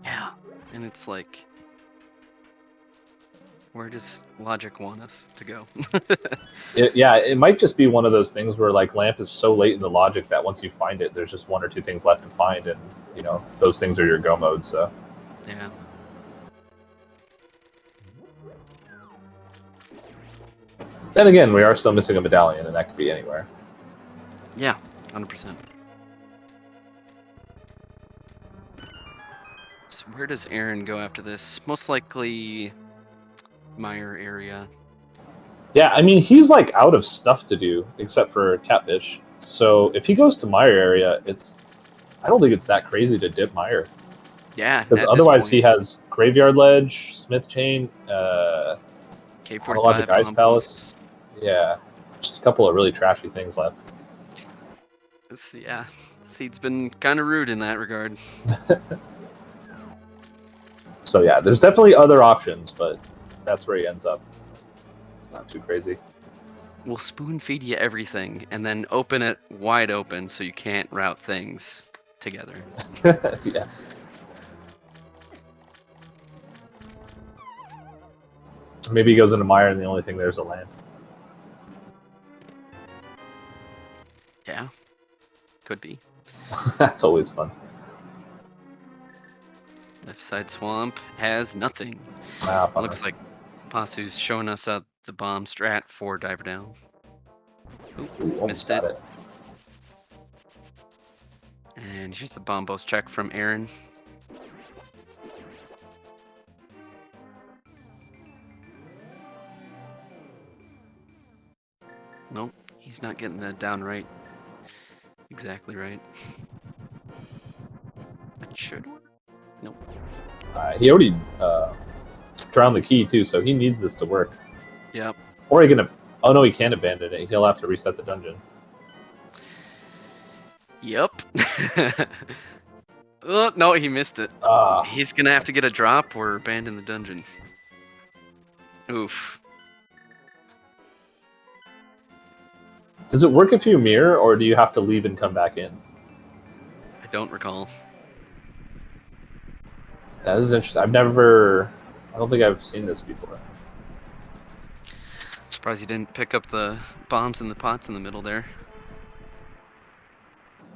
S2: Yeah, and it's like, where does logic want us to go?
S3: It might just be one of those things where like lamp is so late in the logic that once you find it, there's just 1 or 2 things left to find, and those things are your go modes. So
S2: yeah.
S3: then again, we are still missing a medallion, and that could be anywhere.
S2: Yeah, 100%. So where does Aaron go after this? Most likely Meyer area.
S3: Yeah, I mean, he's like out of stuff to do except for catfish. So if he goes to Meyer area, I don't think it's that crazy to dip Meyer.
S2: Yeah,
S3: because otherwise he has Graveyard Ledge, Smith Chain,
S2: K45,
S3: Ice Palace. Yeah, just a couple of really trashy things left.
S2: Yeah, Seed's been kind of rude in that regard.
S3: So yeah, there's definitely other options, but that's where he ends up. It's not too crazy.
S2: We'll spoon feed you everything and then open it wide open so you can't route things together.
S3: Yeah. Maybe he goes into mire and the only thing there's a land.
S2: Yeah, could be.
S3: That's always fun.
S2: Left side swamp has nothing.
S3: Ah, bummer.
S2: Looks like Pasu's showing us out the bomb strat for diver down. Ooh,
S3: Ooh, almost
S2: missed
S3: got
S2: it.
S3: it.
S2: And here's the bombos check from Aaron. Nope, he's not getting that down right. Exactly right. That should work. Nope.
S3: He already drowned the key too, so he needs this to work.
S2: Yep.
S3: Or he can. Oh no, he can't abandon it. He'll have to reset the dungeon.
S2: Yep. Oh, no, he missed it.
S3: Ah,
S2: He's gonna have to get a drop or abandon the dungeon. Oof.
S3: does it work if you mirror, or do you have to leave and come back in?
S2: I don't recall.
S3: That is interesting. I don't think I've seen this before.
S2: Surprised he didn't pick up the bombs and the pots in the middle there.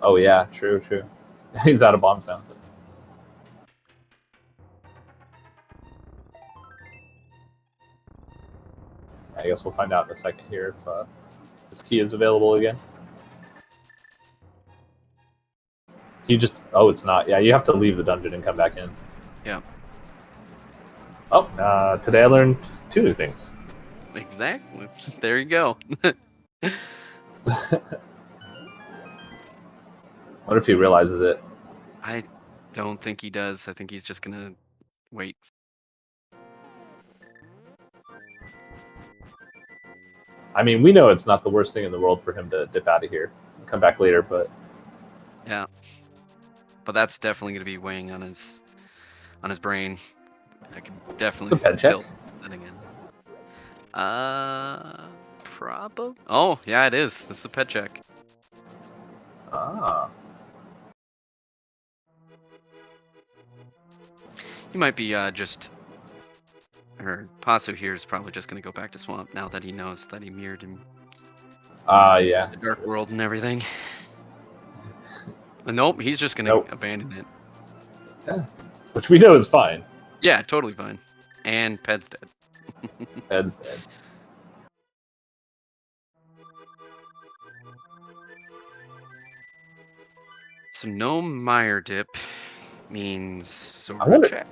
S3: Oh yeah, true. He's out of bombs now. I guess we'll find out in a second here if this key is available again. You just... Oh, it's not. Yeah, you have to leave the dungeon and come back in.
S2: Yeah.
S3: Oh, today I learned 2 new things.
S2: Exactly. There you go.
S3: What if he realizes it?
S2: I don't think he does. I think he's just gonna wait.
S3: I mean, we know it's not the worst thing in the world for him to dip out of here and come back later, but...
S2: Yeah. But that's definitely gonna be weighing on his brain. I can definitely
S3: It's a pen check.
S2: tilt setting in. Probably. Oh, yeah, it is. This is the pet check.
S3: Ah.
S2: He might be just, or Pasu here is probably just gonna go back to swamp now that he knows that he mirrored in
S3: Yeah.
S2: the dark world and everything. But nope, he's just gonna abandon it.
S3: Yeah. Which we know is fine.
S2: Yeah, totally fine. And Ped's dead.
S3: Ed's dead.
S2: So no mire dip means sword
S3: I wonder-
S2: check.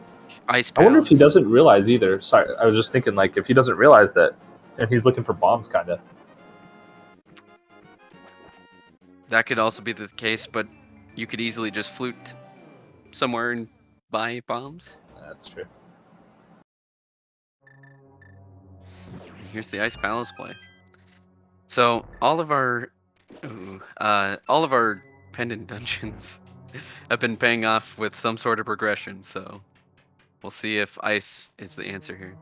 S2: Ice
S3: I wonder if he
S2: balance.
S3: doesn't realize either. Sorry, I was just thinking, like, if he doesn't realize that, and he's looking for bombs, kind of.
S2: That could also be the case, but you could easily just flute somewhere and buy bombs.
S3: That's true.
S2: And here's the ice palace play. So all of our pendant dungeons have been paying off with some sort of progression. So we'll see if ice is the answer here.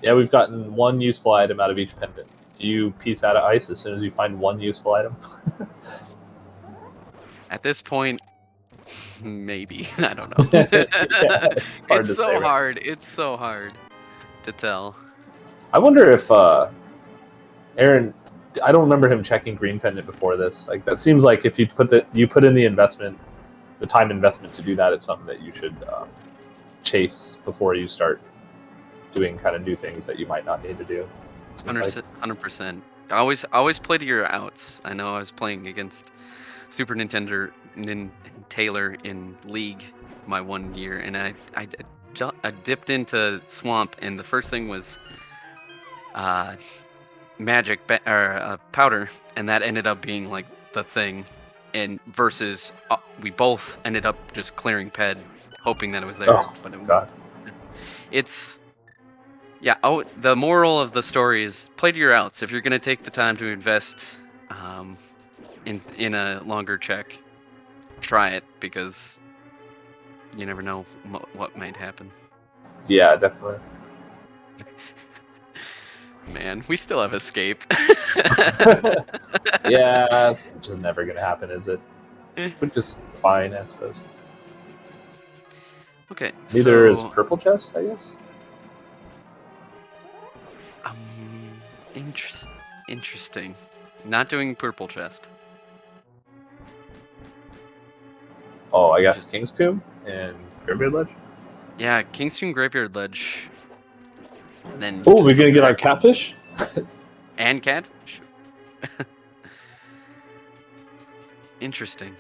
S3: Yeah, we've gotten 1 useful item out of each pendant. Do you piece out of ice as soon as you find 1 useful item?
S2: At this point, maybe. I don't know.
S3: Yeah, it's hard
S2: It's
S3: to
S2: so
S3: say, right?
S2: hard. It's so hard to tell.
S3: I wonder if Aaron... I don't remember him checking green pendant before this. Like, that seems like if you put in the investment, the time investment to do that, it's something that you should chase before you start doing kind of new things that you might not need to do.
S2: 100%. Always play to your outs. I know I was playing against Super Nintendo Taylor in League my 1 year, and I dipped into Swamp, and the first thing was powder, and that ended up being like the thing. And versus we both ended up just clearing Ped, hoping that it was there.
S3: Oh,
S2: but
S3: God.
S2: It's... Yeah, the moral of the story is play to your outs. If you're going to take the time to invest in a longer check, try it, because you never know what might happen.
S3: Yeah, definitely.
S2: Man, we still have escape.
S3: Yeah, it's just never gonna happen, is it? Which is fine, I suppose.
S2: Okay,
S3: Neither is
S2: so
S3: purple chest, I guess.
S2: um, interesting. Not doing purple chest.
S3: Oh, I guess King's Tomb and Graveyard Ledge.
S2: Yeah, Kingston Graveyard Ledge. And then
S3: Oh,
S2: just
S3: we're gonna
S2: come
S3: get our
S2: back.
S3: catfish.
S2: And catfish. Interesting.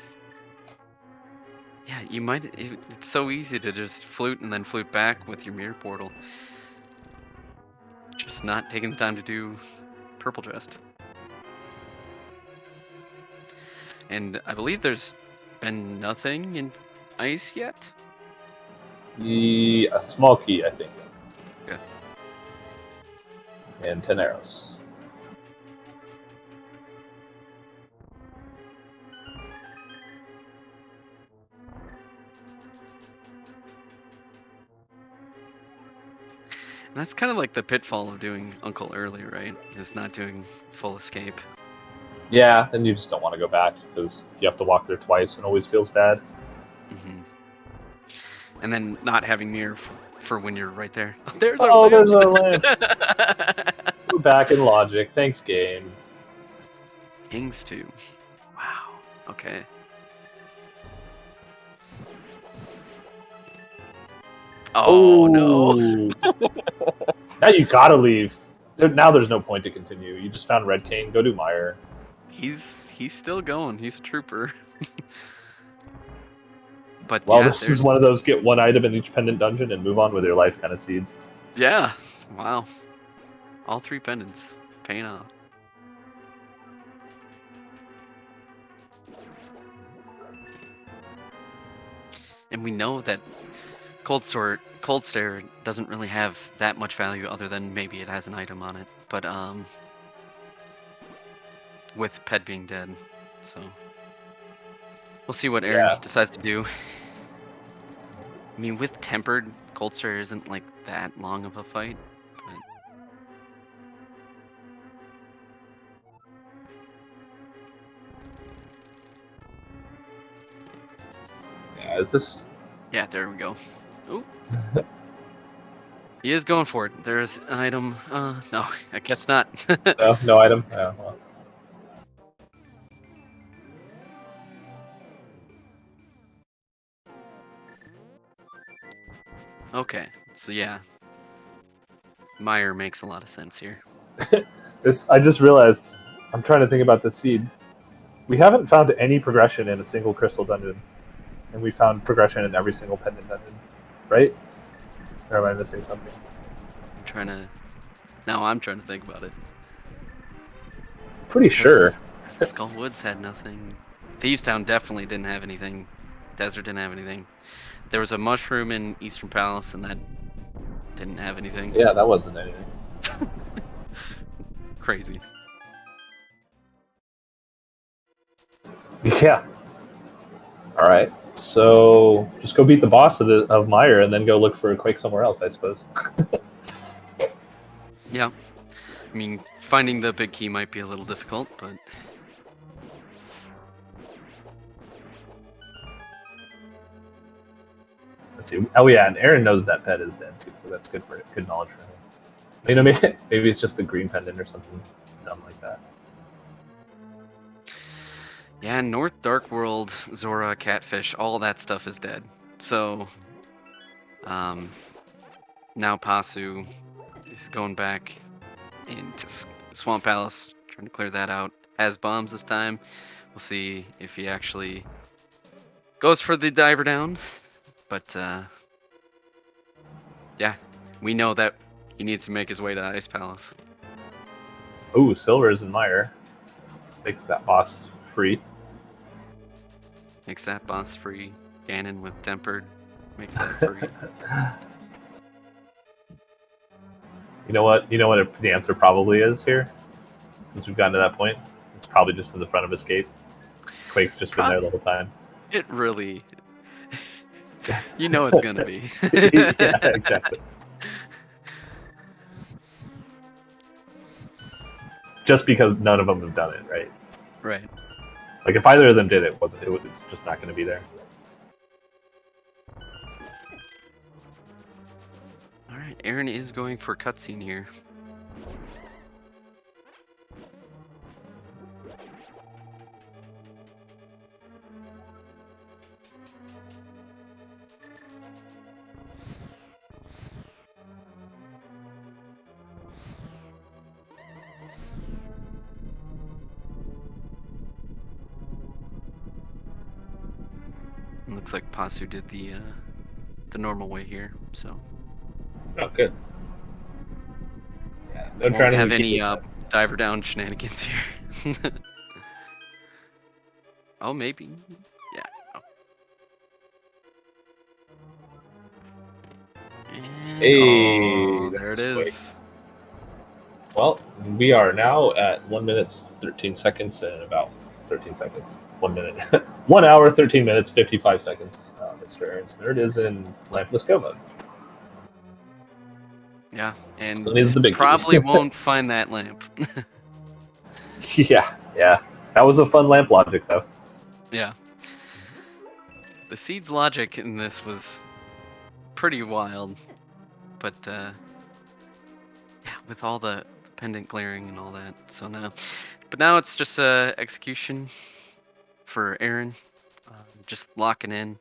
S2: Yeah, you might. It's so easy to just flute and then flute back with your mirror portal. Just not taking the time to do purple chest. And I believe there's been nothing in ice yet.
S3: A small key, I think.
S2: Yeah.
S3: And 10 arrows.
S2: And that's kind of like the pitfall of doing Uncle early, right? Is not doing full escape.
S3: Yeah, then you just don't want to go back because you have to walk there twice and always feels bad.
S2: Mm-hmm. And then not having mirror for when you're right there. Oh, there's our
S3: Oh,
S2: land.
S3: there's our land. We're back in logic. Thanks, game.
S2: Kings too. Wow. Okay. Oh no.
S3: Now you gotta leave. Now there's no point to continue. You just found Red Cane. Go do Mire.
S2: He's still going. He's a trooper. But
S3: Well,
S2: yeah,
S3: this is one of those get one item in each pendant dungeon and move on with your life kind of seeds.
S2: Yeah. Wow. All 3 pendants paying off. And we know that Cold Stare doesn't really have that much value other than maybe it has an item on it. But with Ped being dead, so we'll see what Aaron decides to do. I mean, with Tempered, Cold Stare isn't like that long of a fight. But...
S3: Yeah, is this?
S2: Yeah, there we go. Ooh. He is going for it. There's an item. No, I guess not.
S3: No item. Oh, well.
S2: Okay, so yeah. Mire makes a lot of sense here.
S3: I just realized. I'm trying to think about this seed. We haven't found any progression in a single crystal dungeon, and we found progression in every single pendant dungeon, right? Or am I missing something?
S2: I'm trying to think about it.
S3: Pretty sure.
S2: Skull Woods had nothing. Thieves Town definitely didn't have anything. Desert didn't have anything. There was a mushroom in Eastern Palace, and that didn't have anything.
S3: Yeah, that wasn't anything.
S2: Crazy.
S3: Yeah. All right. So just go beat the boss of Mire, and then go look for a Quake somewhere else, I suppose.
S2: Yeah. I mean, finding the big key might be a little difficult, but...
S3: Let's see. Oh yeah, and Aaron knows that pet is dead too, so that's good knowledge for him. You know, maybe it's just the green pendant or something dumb like that.
S2: Yeah, North Dark World, Zora, Catfish, all that stuff is dead. So, now Pasu is going back into Swamp Palace, trying to clear that out. Has bombs this time. We'll see if he actually goes for the diver down. But, yeah, we know that he needs to make his way to Ice Palace.
S3: Ooh, Silvers and Mire makes that boss free.
S2: Makes that boss free. Ganon with Tempered makes that free.
S3: You know what the answer probably is here? Since we've gotten to that point, it's probably just in the front of Escape. Quake's just been there the whole time.
S2: It really... You know it's gonna be.
S3: Yeah, exactly. just because none of them have done it, right?
S2: Right.
S3: Like if either of them did it, it's just not going to be there.
S2: All right, Aaron is going for cutscene here. Looks like Pasu did the normal way here, so
S3: Oh, good. Yeah, no
S2: won't
S3: trying to
S2: have
S3: keep
S2: any
S3: it-
S2: diver down shenanigans here. Oh, maybe. Yeah. Oh. And,
S3: Hey,
S2: there it
S3: that's quick.
S2: is.
S3: Well, we are now at 1 minute 13 seconds and about 13 seconds. 1 minute, 1 hour 13 minutes 55 seconds. MrAaronSnerd is in lampless go mode.
S2: Yeah, and
S3: So here's the big
S2: probably won't find that lamp.
S3: Yeah, that was a fun lamp logic though.
S2: Yeah. The seed's logic in this was pretty wild, but yeah, with all the pendant clearing and all that. So now it's just execution for Aaron, just locking in,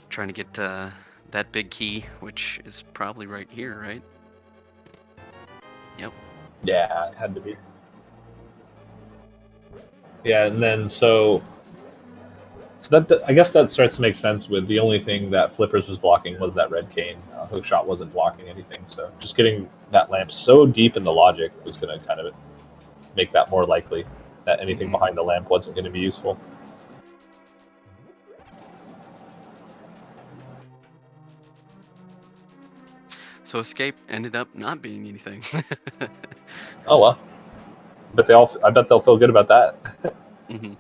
S2: trying to get that big key, which is probably right here, right? Yep.
S3: Yeah, it had to be. Yeah, and then so that I guess that starts to make sense with the only thing that Flippers was blocking was that red cane. Hookshot wasn't blocking anything, so just getting that lamp so deep in the logic was going to kind of make that more likely that anything behind the lamp wasn't going to be useful.
S2: So escape ended up not being anything.
S3: Oh well, but I bet they'll feel good about that.
S2: Mm-hmm.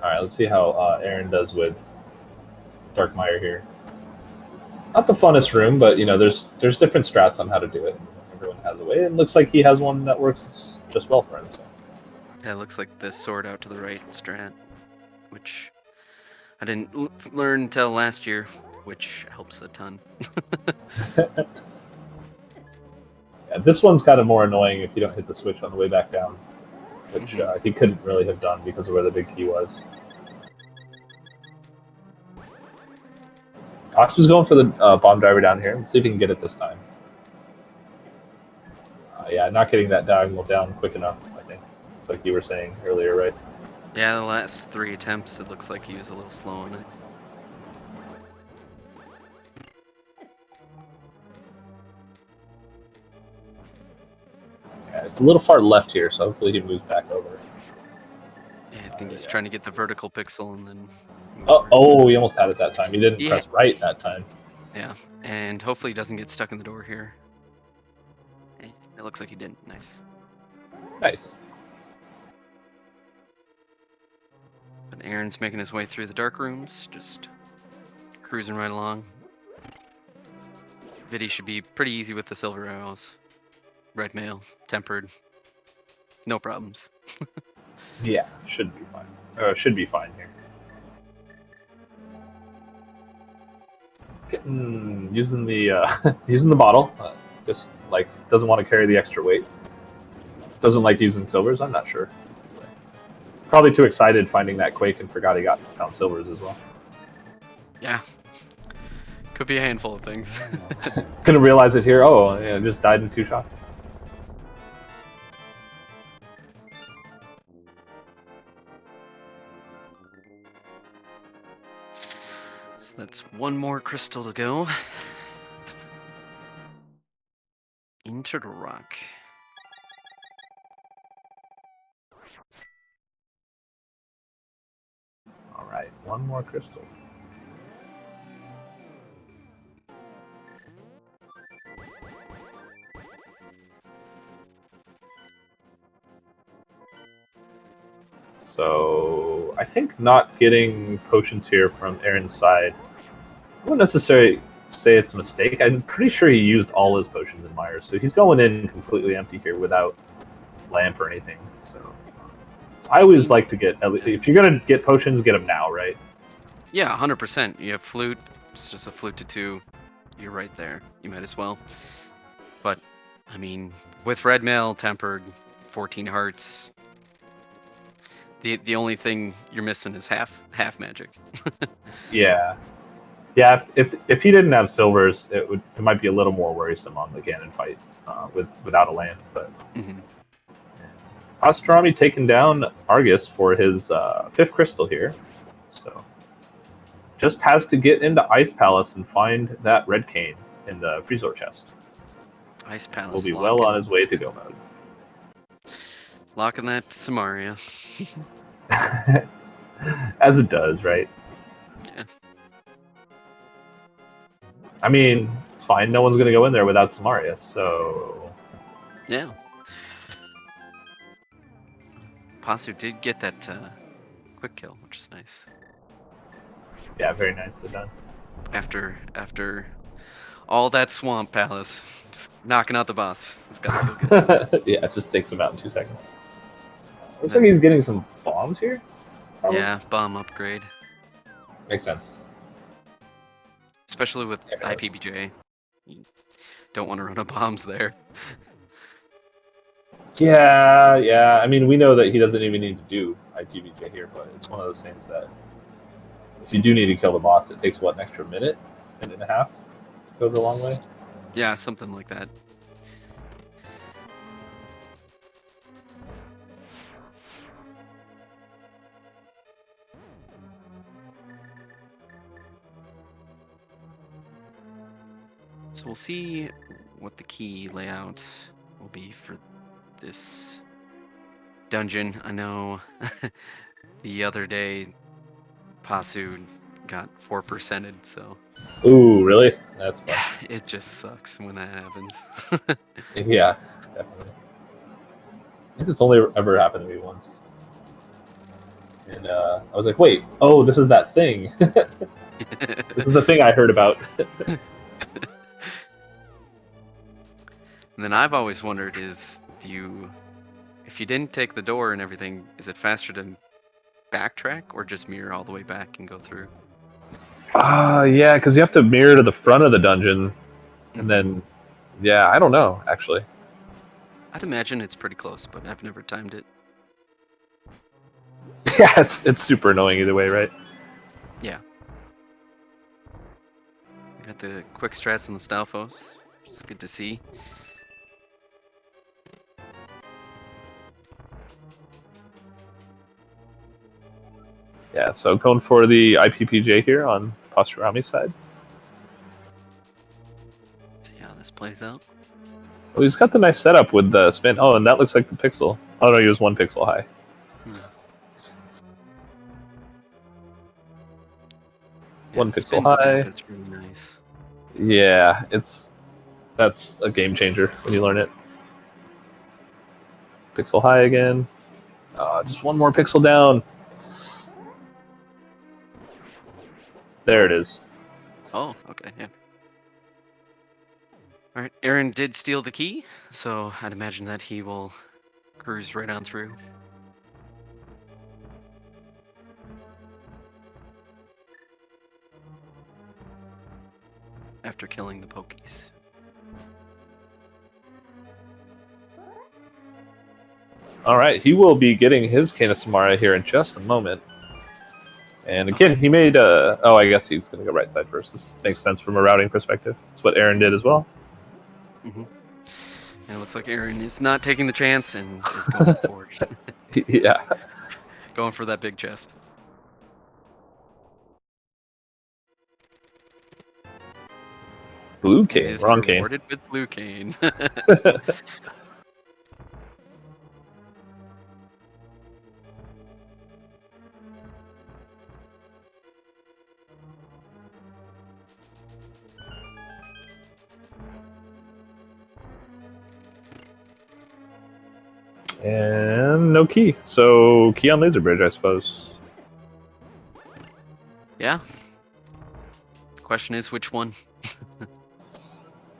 S3: All right, let's see how Aaron does with Darkmire here. Not the funnest room, but there's different strats on how to do it. Everyone has a way. It looks like he has one that works just well for him. So.
S2: Yeah, it looks like the sword out to the right strat, which I didn't learn until last year, which helps a ton.
S3: Yeah, this one's kind of more annoying if you don't hit the switch on the way back down, which he couldn't really have done because of where the big key was. Cox was going for the bomb driver down here. Let's see if he can get it this time. Yeah, not getting that diagonal down quick enough, I think. Like you were saying earlier, right?
S2: Yeah, the last 3 attempts, it looks like he was a little slow on it.
S3: Yeah, it's a little far left here, so hopefully he moves back over.
S2: Yeah, I think he's trying to get the vertical pixel and then...
S3: Oh, he almost had it that time. He didn't press right that time.
S2: Yeah, and hopefully he doesn't get stuck in the door here. It looks like he didn't. Nice.
S3: Nice.
S2: But Aaron's making his way through the dark rooms, just cruising right along. Viddy should be pretty easy with the silver arrows. Red mail, tempered. No problems.
S3: Yeah, should be fine. Should be fine here. Using the using the bottle, just like doesn't want to carry the extra weight. Doesn't like using silvers. I'm not sure. Probably too excited finding that quake and forgot he found silvers as well.
S2: Yeah, could be a handful of things.
S3: Couldn't realize it here. Oh, yeah, just died in 2 shots.
S2: So that's 1 more crystal to go. Into the rock.
S3: All right, 1 more crystal. I think not getting potions here from Aaron's side wouldn't necessarily say it's a mistake. I'm pretty sure he used all his potions in Myers, so he's going in completely empty here without lamp or anything. So I always like to get, if you're gonna get potions, get them now, right?
S2: Yeah, 100%. You have flute. It's just a flute to 2. You're right there. You might as well. But I mean, with red mail, tempered, 14 hearts. The only thing you're missing is half magic.
S3: Yeah. Yeah, if he didn't have silvers, it might be a little more worrisome on the Ganon fight without a lamp. But Pasutorami taking down Argus for his 5th crystal here, so just has to get into Ice Palace and find that red cane in the Freezor chest.
S2: Ice Palace
S3: Will be well on his way to go mode.
S2: Locking that to Samaria.
S3: As it does, right?
S2: Yeah.
S3: I mean, it's fine. No one's going to go in there without Samaria, so...
S2: Yeah. Pasu did get that quick kill, which is nice.
S3: Yeah, very nicely done.
S2: After all that swamp palace, just knocking out the boss. It's gotta feel good.
S3: Yeah, it just takes him out in 2 seconds. Looks like he's getting some bombs here. Probably.
S2: Yeah, bomb upgrade.
S3: Makes sense.
S2: Especially with IPBJ. You don't want to run out of bombs there.
S3: Yeah. I mean, we know that he doesn't even need to do IPBJ here, but it's one of those things that if you do need to kill the boss, it takes, what, an extra minute and a half to go the long way?
S2: Yeah, something like that. So we'll see what the key layout will be for this dungeon. I know the other day Pasu got 4%ed, so...
S3: Ooh, really? That's fun.
S2: It just sucks when that happens.
S3: Yeah, definitely. I think it's only ever happened to me once. And I was like, wait, oh, this is that thing. This is the thing I heard about.
S2: And then I've always wondered is, if you didn't take the door and everything, is it faster to backtrack or just mirror all the way back and go through?
S3: Yeah, because you have to mirror to the front of the dungeon. And then, yeah, I don't know, actually.
S2: I'd imagine it's pretty close, but I've never timed it.
S3: Yeah, it's super annoying either way, right?
S2: Yeah. Got the quick strats and the Stalfos, which is good to see.
S3: Yeah, so going for the IPPJ here on Pasutorami's side.
S2: See how this plays out.
S3: Oh, he's got the nice setup with the spin. Oh, and that looks like the pixel. Oh no, he was 1 pixel high.
S2: Yeah,
S3: 1
S2: the
S3: pixel
S2: spin
S3: high.
S2: snap is really nice.
S3: Yeah, that's a game changer when you learn it. Pixel high again. Just 1 more pixel down. There it is.
S2: Oh, okay, yeah. Alright, Aaron did steal the key, so I'd imagine that he will cruise right on through. After killing the Pokies.
S3: Alright, he will be getting his Cane of Samara here in just a moment. And again, he made oh, I guess he's going to go right side first. This makes sense from a routing perspective. It's what Aaron did as well.
S2: And it looks like Aaron is not taking the chance and is going for it.
S3: Yeah.
S2: Going for that big chest.
S3: Blue cane,
S2: Is
S3: wrong cane.
S2: rewarded with blue cane.
S3: And no key. So key on Laser Bridge, I suppose.
S2: Yeah. The question is which one?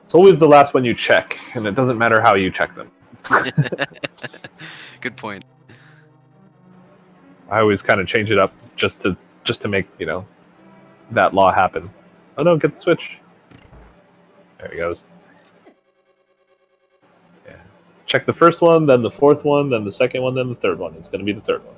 S1: It's always the last one you check, and it doesn't matter how you check them.
S2: Good point.
S1: I always kind of change it up just to make that law happen. Oh no, get the switch. There he goes. Yeah. Check the first one, then the fourth one, then the second one, then the third one. It's going to be the third one.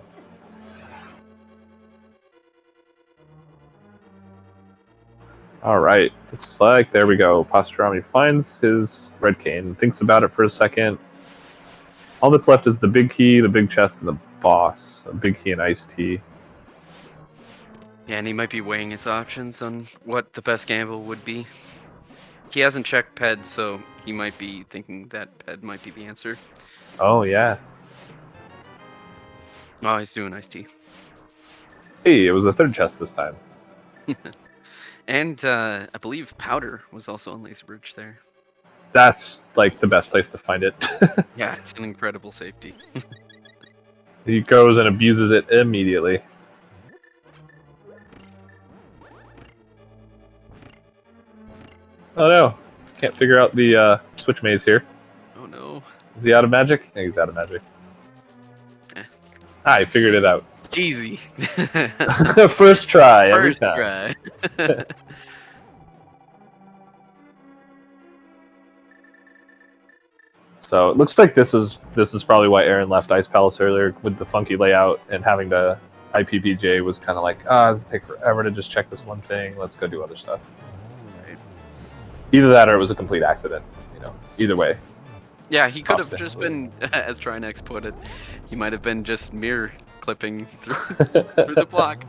S1: All right. It's like, there we go. Pasutorami finds his red cane, thinks about it for a second. All that's left is the big key, the big chest, and the boss. A big key and iced tea.
S2: Yeah, and he might be weighing his options on what the best gamble would be. He hasn't checked PED, so he might be thinking that PED might be the answer.
S1: Oh, yeah.
S2: Oh, he's doing iced tea.
S1: Hey, it was the third chest this time.
S2: And I believe powder was also on Laser Bridge there.
S1: That's like the best place to find it.
S2: Yeah, it's an incredible safety.
S1: He goes and abuses it immediately. Oh no, can't figure out the switch maze here.
S2: Oh no.
S1: Is he out of magic? I think he's out of magic.
S2: Eh.
S1: I figured it out.
S2: Easy.
S1: First try, every
S2: First
S1: time.
S2: try.
S1: So it looks like this is probably why Aaron left Ice Palace earlier with the funky layout and having to IPPJ was kind of like, does it take forever to just check this one thing? Let's go do other stuff.
S2: Right.
S1: Either that or it was a complete accident. Either way.
S2: Yeah, he could have just been, as Trinex put it, he might have been just mirror clipping through the block.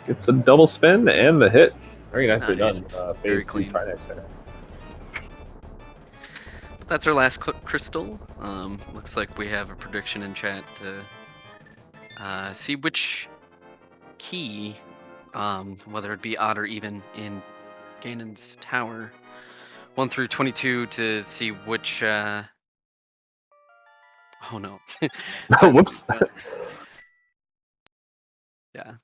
S1: It's a double spin and the hit. Very nicely
S2: Nice.
S1: done.
S2: Very
S1: Phase 2
S2: clean.
S1: Trinex there.
S2: That's our last crystal. Looks like we have a prediction in chat to see which key, whether it be odd or even, in Ganon's tower, 1 through 22, to see which. Oh no.
S1: Whoops.
S2: Yeah.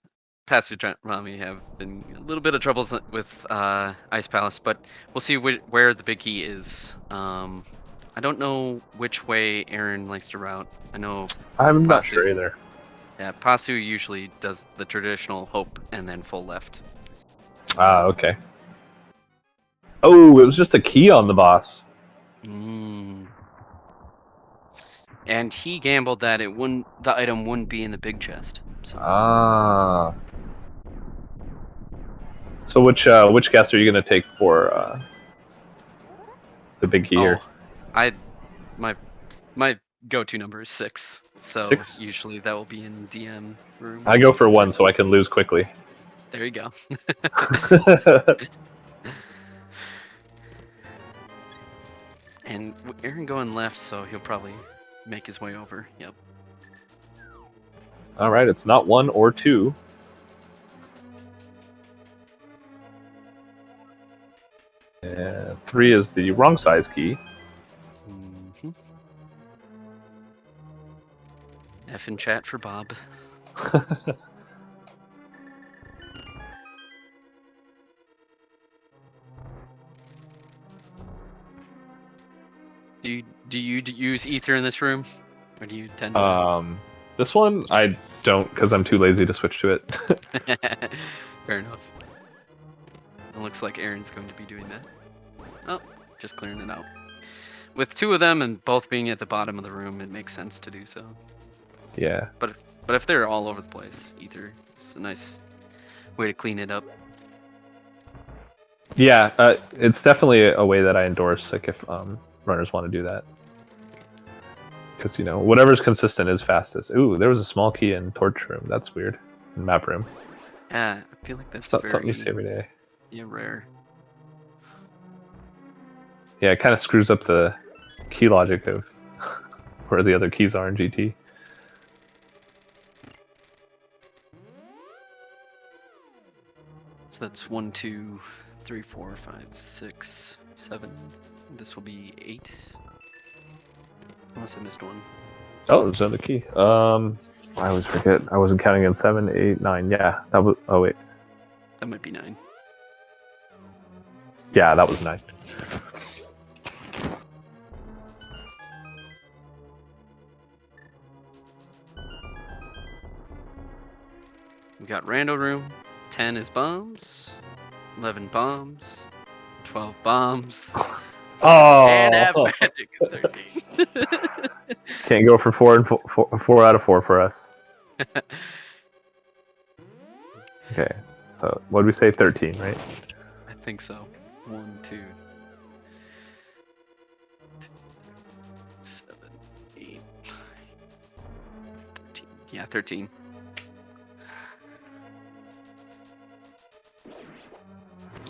S2: Pasutorami have been a little bit of troubles with Ice Palace, but we'll see where the big key is. I don't know which way Aaron likes to route. I know
S1: I'm not sure either.
S2: Yeah, Pasu usually does the traditional hope and then full left.
S1: Ah, okay. Oh, it was just a key on the boss.
S2: And he gambled that the item wouldn't be in the big chest. So.
S1: Ah. So which guess are you gonna take for the big key here?
S2: My go-to number is 6. So
S1: 6?
S2: usually that will be in DM room.
S1: I go for 1 so I can lose quickly.
S2: There you go. And Aaron going left, so he'll probably make his way over. Yep.
S1: All right, it's not 1 or 2. And 3 is the wrong size key.
S2: Mm-hmm. F in chat for Bob. Do you use ether in this room, or do you tend to?
S1: This one I don't because I'm too lazy to switch to it.
S2: Fair enough. It looks like Aaron's going to be doing that. Oh, just clearing it out. With 2 of them and both being at the bottom of the room, it makes sense to do so.
S1: Yeah.
S2: But if they're all over the place, ether is a nice way to clean it up.
S1: Yeah, it's definitely a way that I endorse. Like if runners want to do that, because whatever's consistent is fastest. Ooh, there was a small key in torch room. That's weird. In map room.
S2: Yeah, I feel like that's
S1: It's not something you see every day.
S2: Yeah, rare.
S1: Yeah, it kind of screws up the key logic of where the other keys are in GT.
S2: So that's 1, 2, 3, 4, 5, 6, 7. This will be 8. Unless I missed one.
S1: Oh, there's another key. I always forget. I wasn't counting in 7, 8, 9. Yeah, that was. Oh wait.
S2: That might be 9.
S1: Yeah, that was 9.
S2: We got Rando room. 10 is bombs. 11 bombs. 12 bombs. And at
S1: Oh,
S2: magic of 13.
S1: can't go for 4 and 4 out of 4 for us. Okay, so what did we say? 13, right?
S2: I think so. 1, 2, 7, 8, 13. Yeah, 13.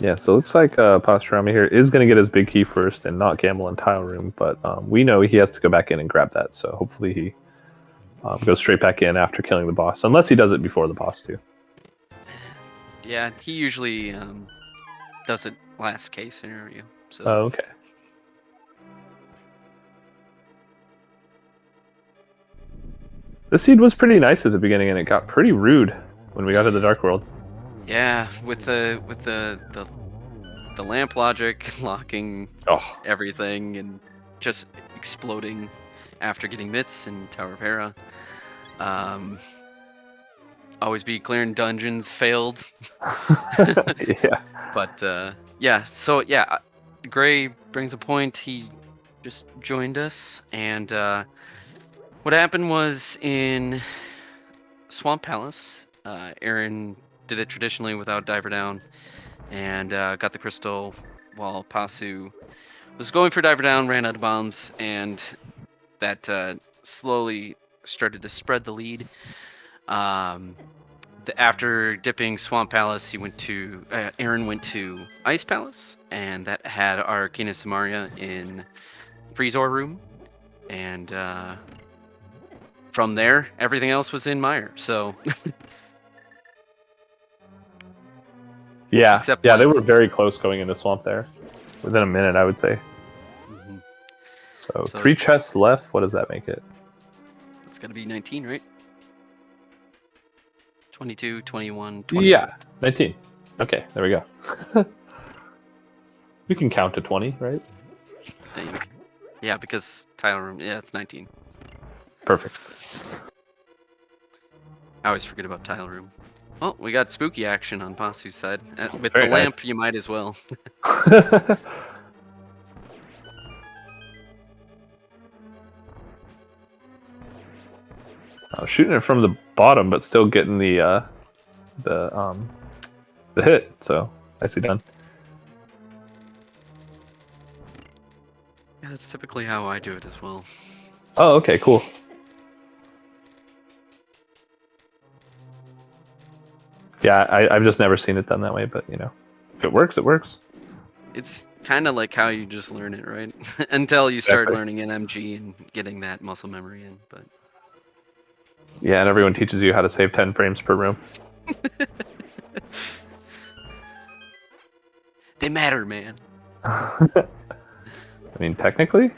S1: Yeah, so it looks like Pasutorami here is going to get his big key first and not gamble in tile room, but we know he has to go back in and grab that, so hopefully he goes straight back in after killing the boss, unless he does it before the boss too.
S2: Yeah, he usually does it last case scenario. So.
S1: Oh, okay. This seed was pretty nice at the beginning, and it got pretty rude when we got to the Dark World.
S2: Yeah, with the lamp logic locking everything and just exploding after getting mitts and Tower of Hera. Always be clearing dungeons failed.
S1: Yeah.
S2: But yeah, so yeah, Gray brings a point. He just joined us, and what happened was in Swamp Palace, Aaron did it traditionally without Diver Down, and got the crystal while Pasu was going for Diver Down, ran out of bombs, and that slowly started to spread the lead. After dipping Swamp Palace, he went to Aaron went to Ice Palace, and that had Arcana Samaria in Freezor room, and from there everything else was in Mire. So
S1: Yeah,
S2: except
S1: yeah, they were very close going into Swamp there. Within a minute, I would say.
S2: Mm-hmm.
S1: So 3 chests left. What does that make it?
S2: It's got to be 19, right? 22, 21, 20.
S1: Yeah, 19. Okay, there we go. We can count to 20, right?
S2: I think. Yeah, because tile room. Yeah, it's 19.
S1: Perfect.
S2: I always forget about tile room. Oh, we got spooky action on Pasu's side. With
S1: Very
S2: the lamp,
S1: nice.
S2: you might as well.
S1: I was shooting it from the bottom, but still getting the hit. So nicely done.
S2: Yeah, that's typically how I do it as well.
S1: Oh, okay, cool. Yeah, I've just never seen it done that way, but you know, if it works, it works.
S2: It's kind of like how you just learn it, right? Until you start
S1: Exactly.
S2: learning NMG and getting that muscle memory in. But
S1: yeah, and everyone teaches you how to save 10 frames per room.
S2: They matter, man.
S1: I mean, technically,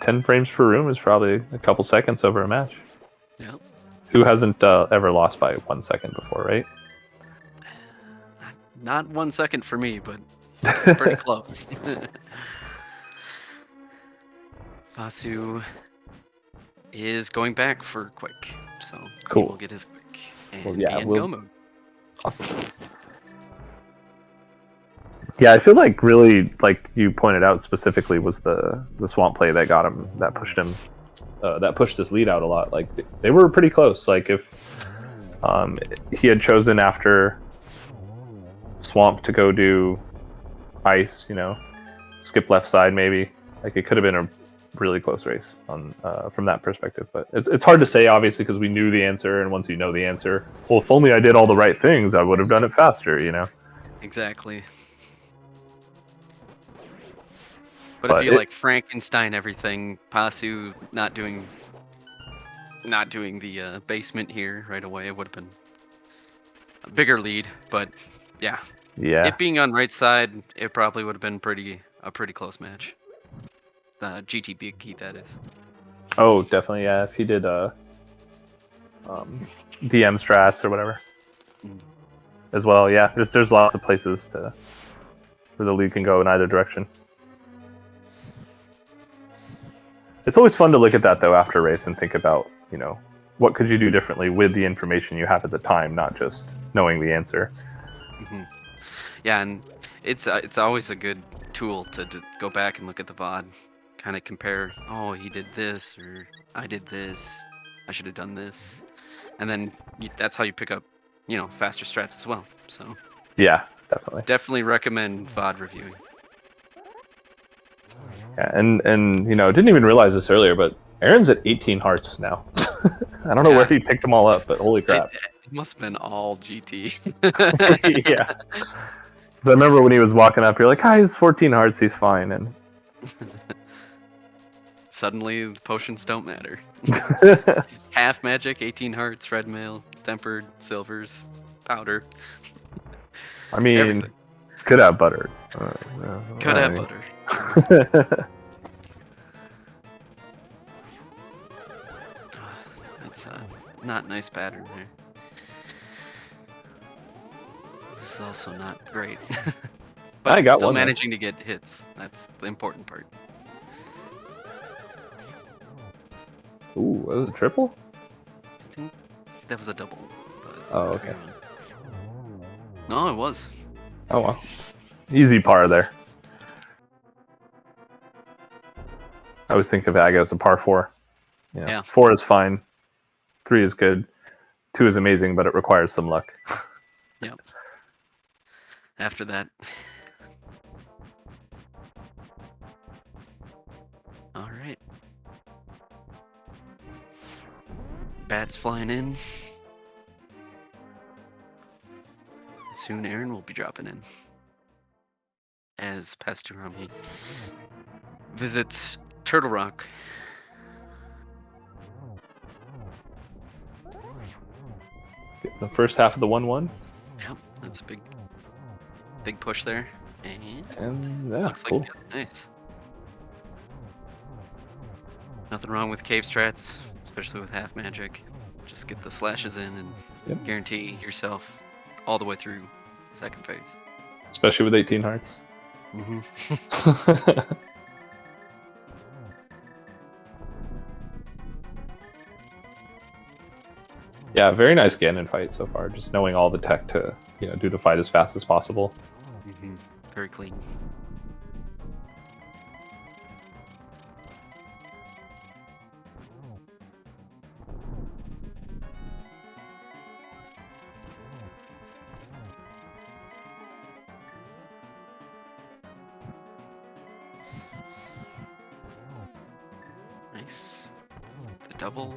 S1: 10 frames per room is probably a couple seconds over a match.
S2: Yeah.
S1: Who hasn't ever lost by 1 second before, right?
S2: Not 1 second for me, but pretty close. Pasu is going back for quick, so
S1: Cool.
S2: he will get his quick and
S1: Well, yeah,
S2: be in
S1: we'll-
S2: go mode.
S1: Awesome. Yeah, I feel like really, like you pointed out specifically, was the swamp play that got him, that pushed him, that pushed his lead out a lot. Like they were pretty close. Like if he had chosen after swamp to go do ice, you know, skip left side maybe. Like it could have been a really close race on from that perspective. But it's hard to say, obviously, because we knew the answer, and once you know the answer, well, if only I did all the right things, I would have done it faster, you know.
S2: Exactly. But if you like Frankenstein everything, Pasu not doing the basement here right away, it would have been a bigger lead. But yeah,
S1: Yeah.
S2: it being on right side, it probably would have been a pretty close match. GT Big Key, that is.
S1: Oh, definitely, yeah. If he did DM strats or whatever, as well, yeah. There's lots of places where the lead can go in either direction. It's always fun to look at that though after a race and think about, what could you do differently with the information you have at the time, not just knowing the answer.
S2: Mm-hmm. Yeah, and it's always a good tool to go back and look at the VOD, kind of compare. Oh, he did this, or I did this. I should have done this, and then that's how you pick up, faster strats as well. So
S1: yeah, definitely
S2: recommend VOD reviewing.
S1: Yeah, and didn't even realize this earlier, but Aaron's at 18 hearts now. I don't know where he picked them all up, but holy crap!
S2: It must have been all GT.
S1: Yeah. So I remember when he was walking up, you're like, "Hi, he's 14 hearts, he's fine," and
S2: suddenly the potions don't matter. Half magic, 18 hearts, red mail, tempered, silvers, powder.
S1: I mean,
S2: everything.
S1: Could have butter.
S2: Could have butter. That's not nice pattern there. This is also not great. But
S1: I got
S2: still
S1: one
S2: managing to get hits. That's the important part.
S1: Ooh, that was a triple?
S2: I think that was a double. But
S1: oh, okay.
S2: No, it was.
S1: Oh, well. Easy par there. I always think of Aga as a par 4.
S2: Yeah.
S1: 4 is fine. 3 is good. 2 is amazing, but it requires some luck.
S2: Yep. After that. All right. Bats flying in. Soon Aaron will be dropping in. As Pasutorami visits Turtle Rock.
S1: The first half of the 1-1.
S2: Yep, that's a big push there.
S1: And yeah,
S2: looks
S1: cool.
S2: Like nice. Nothing wrong with cave strats, especially with half magic. Just get the slashes in and guarantee yourself all the way through the second phase.
S1: Especially with 18 hearts.
S2: Mm-hmm.
S1: Yeah, very nice Ganon fight so far. Just knowing all the tech to do the fight as fast as possible.
S2: Mm-hmm. Very clean. Nice. The double.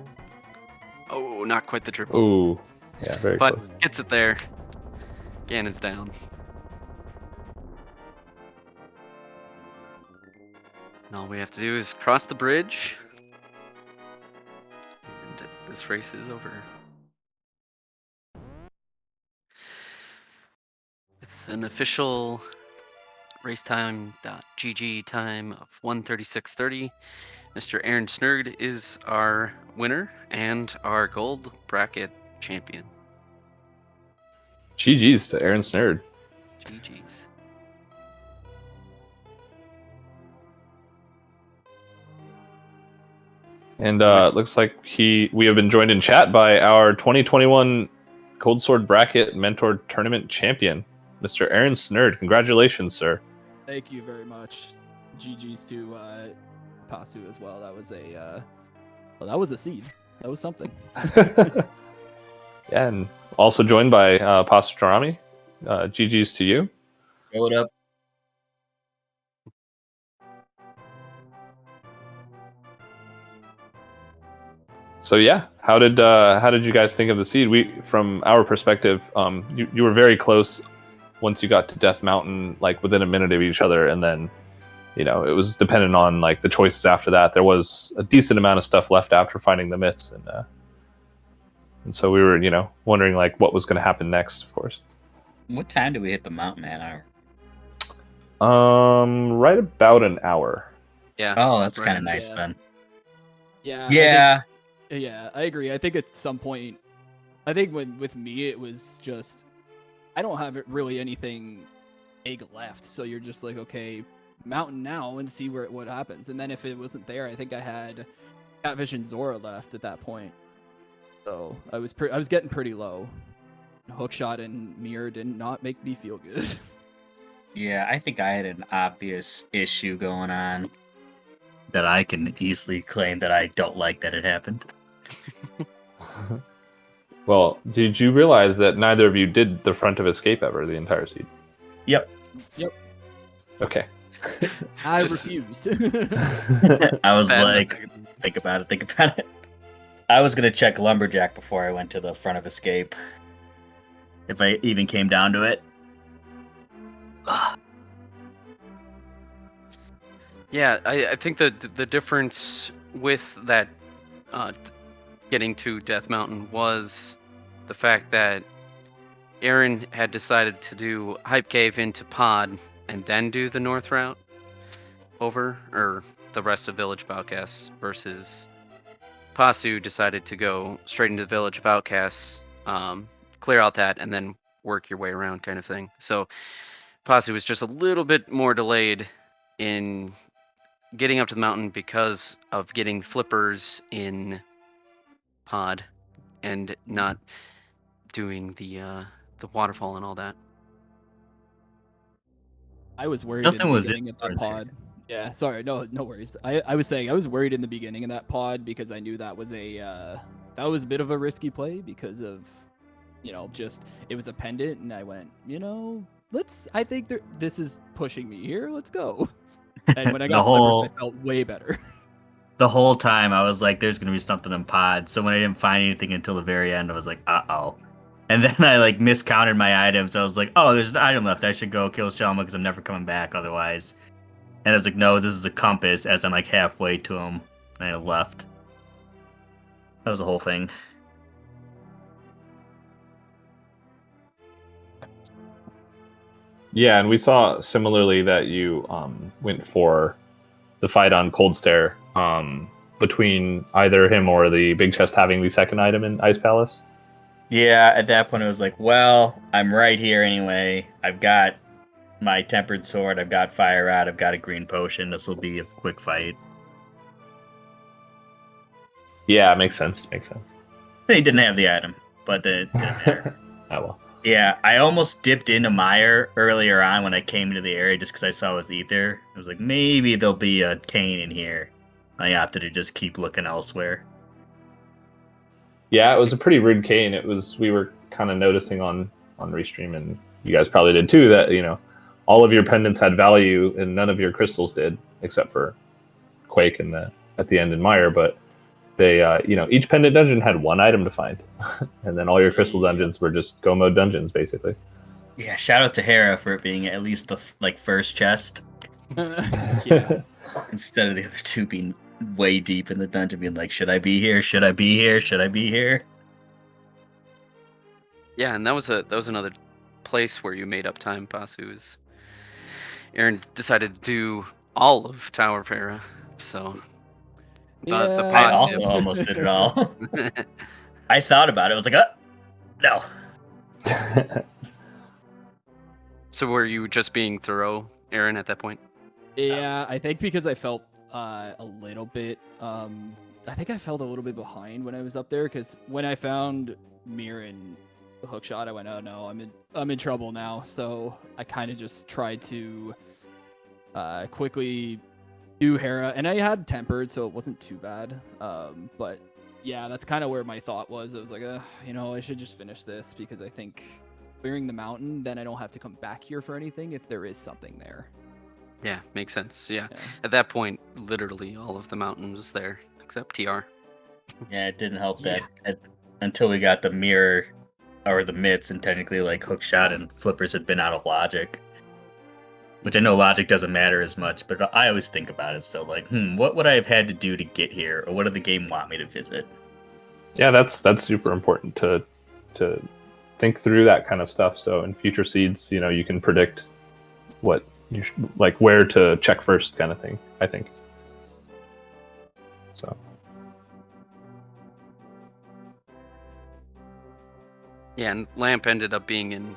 S2: Oh, not quite the triple.
S1: Ooh, yeah, very
S2: but
S1: close.
S2: Gets it there. Ganon's down. And all we have to do is cross the bridge. And this race is over. With an official racetime.gg time of 1:36:30. Mr. AAronSnerd is our winner and our gold bracket champion.
S1: GG's to AAronSnerd.
S2: GG's.
S1: And it looks like we have been joined in chat by our 2021 Cold Sword Bracket Mentor Tournament champion, Mr. AAronSnerd. Congratulations, sir.
S4: Thank you very much. GG's to Pasu as well. That was a seed. That was something.
S1: Yeah, and also joined by Pasutorami. GG's to you.
S5: Hey, what up?
S1: So yeah, how did you guys think of the seed? From our perspective, you were very close once you got to Death Mountain, like within a minute of each other, and then it was dependent on like the choices after that. There was a decent amount of stuff left after finding the myths, and so we were wondering like what was going to happen next, of course.
S5: What time did we hit the mountain at?
S1: Right about an hour.
S2: Yeah.
S5: Oh, that's
S2: Right.
S5: kind of nice
S4: Yeah.
S5: then.
S4: Yeah.
S5: Yeah.
S4: Yeah, I agree. I think at some point, I think with me, it was just, I don't have really anything big left. So you're just like, okay, mountain now and see what happens. And then if it wasn't there, I think I had Catfish and Zora left at that point. So I was getting pretty low. Hookshot and Mirror did not make me feel good.
S5: Yeah, I think I had an obvious issue going on that I can easily claim that I don't like that it happened.
S1: Well, did you realize that neither of you did the front of escape ever the entire seed?
S5: Yep.
S4: Yep.
S1: Okay.
S4: I
S2: Just-
S4: refused.
S5: I was
S2: Bad
S5: like,
S2: enough.
S5: think about it. I was going to check Lumberjack before I went to the front of escape. If I even came down to it.
S2: Yeah, I think the difference with that getting to Death Mountain was the fact that Aaron had decided to do Hype Cave into Pod and then do the North route over, or the rest of Village of Outcasts, versus Pasu decided to go straight into the Village of Outcasts, clear out that, and then work your way around kind of thing. So Pasu was just a little bit more delayed in getting up to the mountain because of getting flippers in Pod and not doing the waterfall and all that.
S4: I was worried
S5: Nothing
S4: in the
S5: was
S4: beginning of that
S5: indoors here.
S4: pod. Yeah, sorry, no worries. I was saying I was worried in the beginning of that pod because I knew that was a bit of a risky play because of, just it was a pendant, and I went, I think this is pushing me here. Let's go. And when I got flippers, I felt way better.
S5: The whole time I was like, there's going to be something in Pod. So when I didn't find anything until the very end, I was like, uh-oh. And then I like miscounted my items. I was like, oh, there's an item left. I should go kill Shalma because I'm never coming back otherwise. And I was like, no, this is a compass, as I'm like halfway to him. And I left. That was the whole thing.
S1: Yeah, and we saw similarly that you went for the fight on Cold Stare between either him or the big chest having the second item in Ice Palace.
S5: Yeah, at that point, I was like, well, I'm right here anyway. I've got my tempered sword. I've got fire rod. I've got a green potion. This will be a quick fight.
S1: Yeah, makes sense. Makes sense.
S5: He didn't have the item, but the
S1: Oh well.
S5: yeah, I almost dipped into Mire earlier on when I came into the area just because I saw it was ether. I was like, maybe there'll be a cane in here. I opted to just keep looking elsewhere.
S1: Yeah, it was a pretty rude cane. We were kind of noticing on Restream, and you guys probably did too, that all of your pendants had value and none of your crystals did, except for Quake and at the end in Mire. But they each pendant dungeon had one item to find, and then all your crystal dungeons were just go mode dungeons basically.
S5: Yeah, shout out to Hera for it being at least the first chest
S4: Yeah.
S5: instead of the other two being way deep in the dungeon, being like, should I be here? Should I be here? Should I be here?
S2: Yeah, and that was another place where you made up time, Pasu. Is Aaron decided to do all of Tower of Hera, so the
S5: I
S2: pod
S5: also
S2: dip.
S5: almost did it all. I thought about it. I was like, no.
S2: So were you just being thorough, Aaron, at that point?
S4: Yeah, I think because I felt a little bit I think I felt a little bit behind when I was up there, because when I found Mir and Hookshot, I went, oh no, I'm in trouble now. So I kind of just tried to quickly do Hera, and I had tempered, so it wasn't too bad. But yeah, that's kind of where my thought was. I was like, I should just finish this, because I think clearing the mountain, then I don't have to come back here for anything if there is something there.
S2: Yeah, makes sense. Yeah. At that point, literally all of the mountain was there except TR.
S5: Yeah, it didn't help that until we got the mirror or the mitts, and technically like Hookshot and Flippers had been out of logic. Which I know logic doesn't matter as much, but I always think about it still, like, what would I have had to do to get here, or what did the game want me to visit?
S1: Yeah, that's super important to think through that kind of stuff. So in future seeds, you can predict what you like where to check first, kind of thing. I think. So
S2: Yeah, and Lamp ended up being in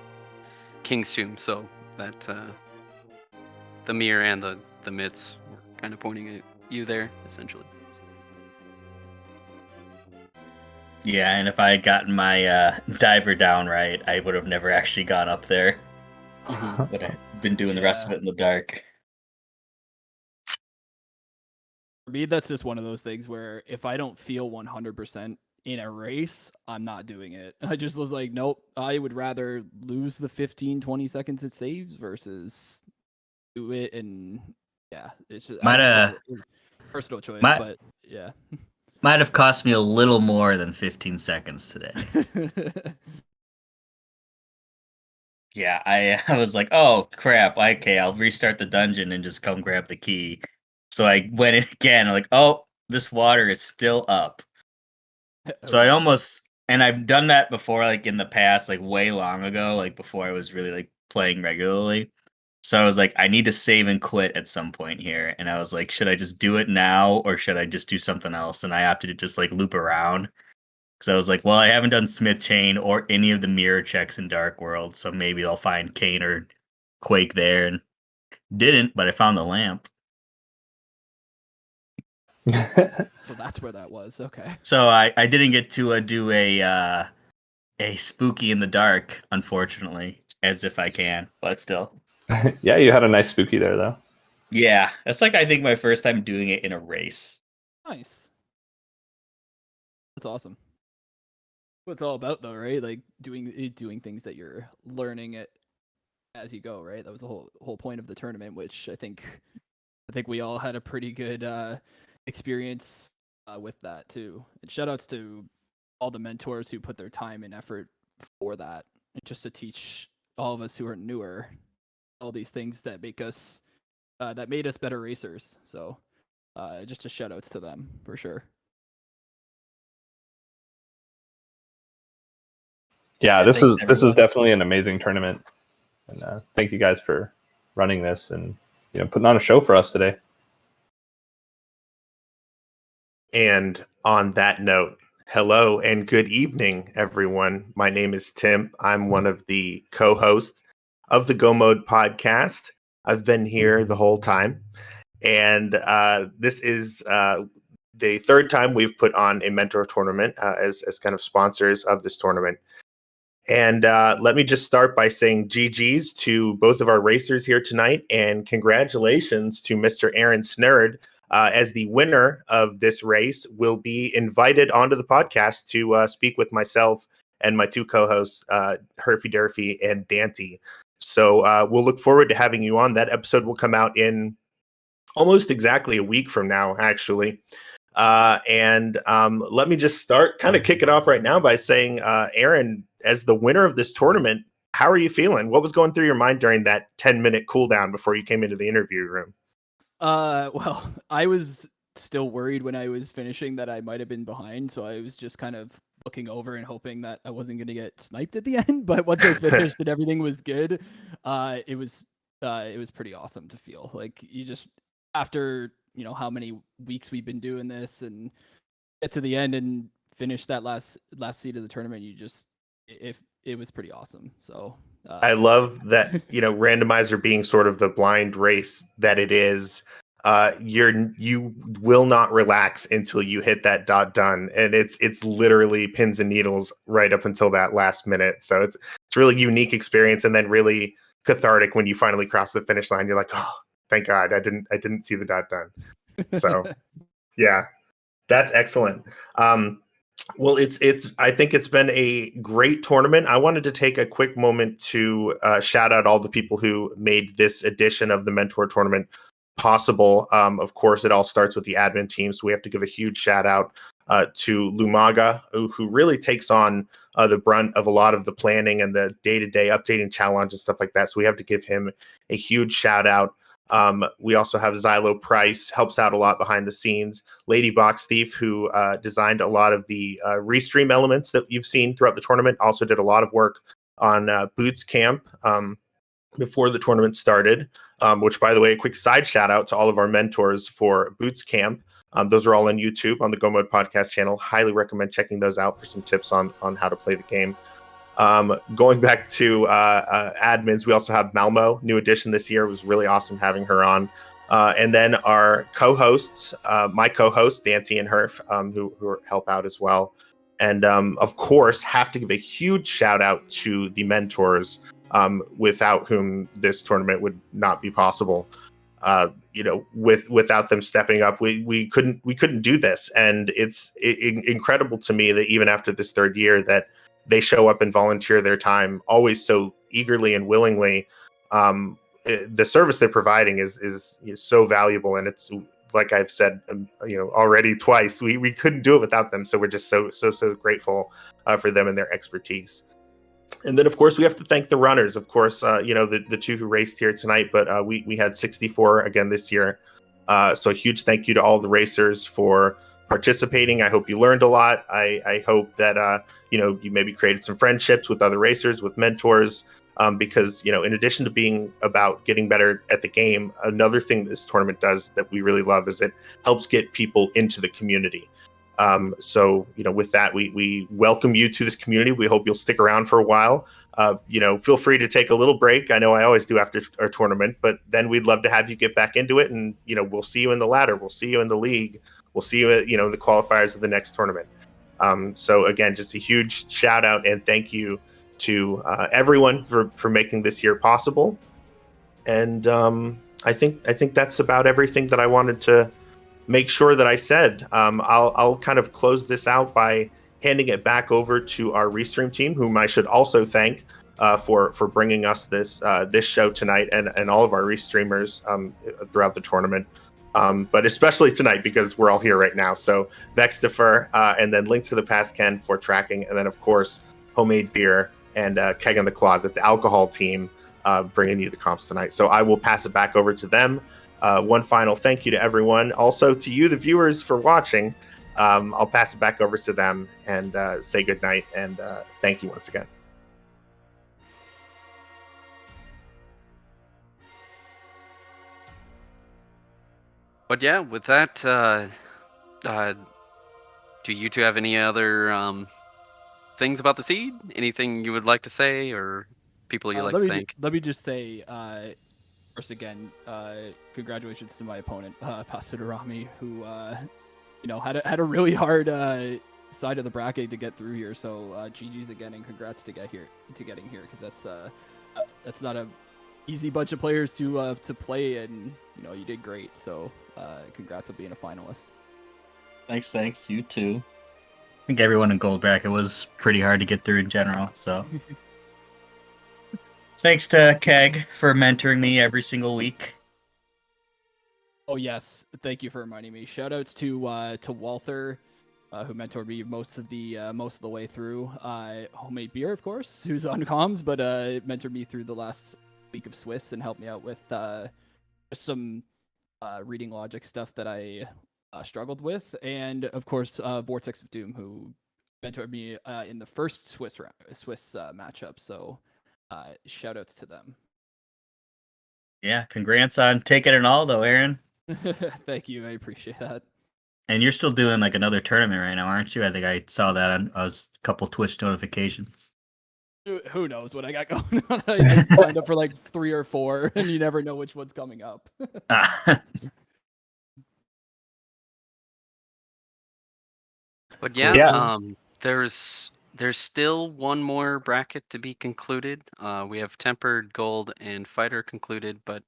S2: King's Tomb, so that the mirror and the mitts were kind of pointing at you there, essentially.
S5: Yeah, and if I had gotten my diver down right, I would have never actually gone up there. But I've been doing the rest of it in the dark.
S4: For me, that's just one of those things where if I don't feel 100% in a race, I'm not doing it. I just was like, nope, I would rather lose the 15, 20 seconds it saves versus do it. And yeah, it's just personal choice, but yeah.
S5: Might have cost me a little more than 15 seconds today. Yeah, I was like, oh crap, okay, I'll restart the dungeon and just come grab the key. So I went in again, I'm like, oh, this water is still up. So I almost, and I've done that before, like in the past, like way long ago, like before I was really like playing regularly. So I was like, I need to save and quit at some point here. And I was like, should I just do it now or should I just do something else? And I opted to just like loop around. Because I was like, well, I haven't done Smith Chain or any of the mirror checks in Dark World. So maybe I'll find Kane or Quake there. And didn't, but I found the lamp.
S4: So that's where that was. Okay.
S5: So I didn't get to do a spooky in the dark, unfortunately, as if I can, but still.
S1: Yeah, you had a nice spooky there, though.
S5: Yeah, that's like I think my first time doing it in a race.
S4: Nice. That's awesome. What it's all about, though, right? Like doing things that you're learning it as you go, right? That was the whole point of the tournament, which I think we all had a pretty good experience with that too. And shout outs to all the mentors who put their time and effort for that, and just to teach all of us who are newer all these things that make us that made us better racers. So just a shout outs to them for sure.
S1: Yeah,
S5: Yeah,
S1: this is
S5: thanks, everyone.
S1: definitely an amazing tournament, and thank you guys for running this and putting on a show for us today.
S6: And on that note, hello and good evening, everyone. My name is Tim. I'm one of the co-hosts of the Go Mode podcast. I've been here the whole time, and this is the third time we've put on a mentor tournament as kind of sponsors of this tournament. And let me just start by saying GG's to both of our racers here tonight, and congratulations to MrAaronSnerd. As the winner of this race, will be invited onto the podcast to speak with myself and my two co-hosts, Herfy Durfy and Dante. So we'll look forward to having you on. That episode will come out in almost exactly a week from now, actually. And let me just kind of kick it off right now by saying, Aaron, as the winner of this tournament, how are you feeling? What was going through your mind during that 10-minute cooldown before you came into the interview room?
S4: Well, I was still worried when I was finishing that I might have been behind, so I was just kind of looking over and hoping that I wasn't going to get sniped at the end. But once I finished and everything was good, it was pretty awesome to feel like you just, after how many weeks we've been doing this, and get to the end and finish that last seat of the tournament, it was pretty awesome. So
S6: I love that, randomizer being sort of the blind race that it is. You will not relax until you hit that dot done, and it's literally pins and needles right up until that last minute. So it's really unique experience, and then really cathartic when you finally cross the finish line. You're like, oh, thank God, I didn't see the dot done. So yeah, that's excellent. Well, I think it's been a great tournament. I wanted to take a quick moment to shout out all the people who made this edition of the Mentor Tournament possible. Of course, it all starts with the admin team, so we have to give a huge shout out to Lumaga, who really takes on the brunt of a lot of the planning and the day-to-day updating challenge and stuff like that. So we have to give him a huge shout out. We also have Xylo Price, helps out a lot behind the scenes. Lady Box Thief, who designed a lot of the restream elements that you've seen throughout the tournament, also did a lot of work on Boots Camp before the tournament started, which, by the way, a quick side shout out to all of our mentors for Boots Camp. Those are all on YouTube on the Go Mode podcast channel. Highly recommend checking those out for some tips on how to play the game. Going back to admins, we also have Malmo, new addition this year. It was really awesome having her on. And then our co-hosts, my co-host, Dante and Herf, who help out as well. And of course, have to give a huge shout out to the mentors, without whom this tournament would not be possible. Without them stepping up, we couldn't do this. And it's incredible to me that even after this third year, that they show up and volunteer their time always so eagerly and willingly. The service they're providing is so valuable, and it's like I've said, already twice. We couldn't do it without them, so we're just so grateful for them and their expertise. And then, of course, we have to thank the runners. Of course, the two who raced here tonight, but we had 64 again this year. So a huge thank you to all the racers for participating. I hope you learned a lot. I hope that you maybe created some friendships with other racers, with mentors. Because in addition to being about getting better at the game, another thing this tournament does that we really love is it helps get people into the community. So with that, we welcome you to this community. We hope you'll stick around for a while. Feel free to take a little break. I know I always do after our tournament, but then we'd love to have you get back into it. And we'll see you in the ladder. We'll see you in the league. We'll see you at the qualifiers of the next tournament. So again, just a huge shout out and thank you to everyone for making this year possible. And I think that's about everything that I wanted to make sure that I said. I'll kind of close this out by handing it back over to our Restream team, whom I should also thank for bringing us this show tonight, and all of our Restreamers throughout the tournament. But especially tonight because we're all here right now. So Vextopher, and then linktothepastken for tracking, and then of course Homemade Beer and keginthecloset, the alcohol team, bringing you the comps tonight. So I will pass it back over to them. One final thank you to everyone. Also to you, the viewers, for watching. I'll pass it back over to them and say good night and thank you once again.
S2: But yeah, with that, do you two have any other things about the seed? Anything you would like to say, or people you'd like to thank?
S4: Let me just say, first again, congratulations to my opponent, Pasutorami, who had a really hard side of the bracket to get through here. So GG's again, and congrats to getting here, because that's not a easy bunch of players to play, and you did great. So congrats on being a finalist.
S5: Thanks. You too. I think everyone in gold bracket was pretty hard to get through in general. So thanks to Keg for mentoring me every single week.
S4: Oh yes, thank you for reminding me. Shoutouts to Walther, who mentored me most of the way through. Homemade Beer, of course, who's on comms, but mentored me through the last week of Swiss and helped me out with some reading logic stuff that I struggled with, and of course Vortex of Doom, who mentored me in the first Swiss matchup. So shoutouts to them.
S5: Yeah, congrats on taking it all, though, Aaron.
S4: Thank you, I appreciate that. And
S5: you're still doing like another tournament right now, aren't you? I think I saw that on a couple Twitch notifications.
S4: Who knows what I got going on? I just signed up for like 3 or 4, and you never know which one's coming up.
S2: But yeah, there's still one more bracket to be concluded. We have Tempered, Gold, and Fighter concluded, but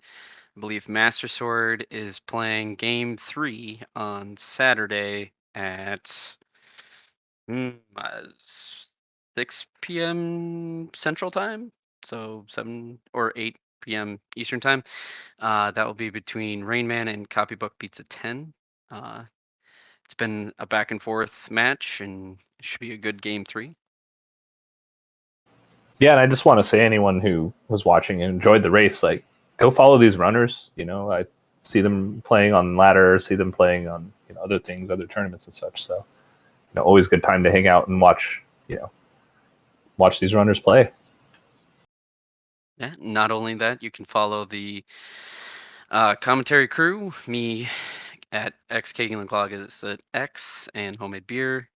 S2: I believe Master Sword is playing Game 3 on Saturday at 6 p.m. Central Time, so 7 or 8 p.m. Eastern Time. That will be between Rainman and Copybook Pizza 10. It's been a back and forth match, and it should be a good Game 3.
S1: Yeah, and I just want to say, anyone who was watching and enjoyed the race, like, go follow these runners. I see them playing on ladder, see them playing on other things, other tournaments and such. So, always good time to hang out and watch these runners play.
S2: Yeah, not only that, you can follow the commentary crew, me at keginthecloset X and homemade beer.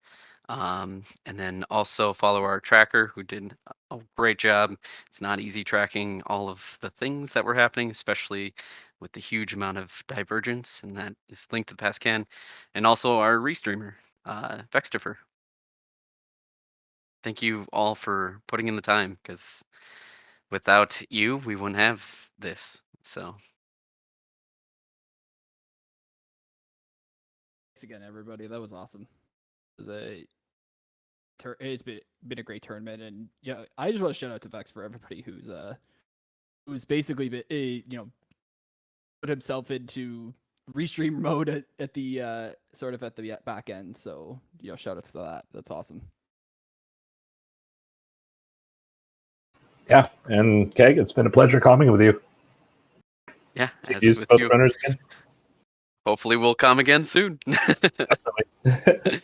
S2: And then also follow our tracker, who did a great job. It's not easy tracking all of the things that were happening, especially with the huge amount of divergence, and that is linked to the pastken. And also our restreamer, Vextopher. Thank you all for putting in the time, because without you, we wouldn't have this. So
S4: Thanks again, everybody. That was awesome. It's been a great tournament, and yeah, I just want to shout out to Vex for everybody who's basically been, put himself into restream mode at the sort of at the back end. So shout outs to that. That's awesome.
S1: Yeah, and Keg, it's been a pleasure coming with you.
S2: yeah, as
S1: Use
S2: with
S1: both
S2: you.
S1: runners again.
S2: Hopefully we'll come again soon.
S1: Definitely.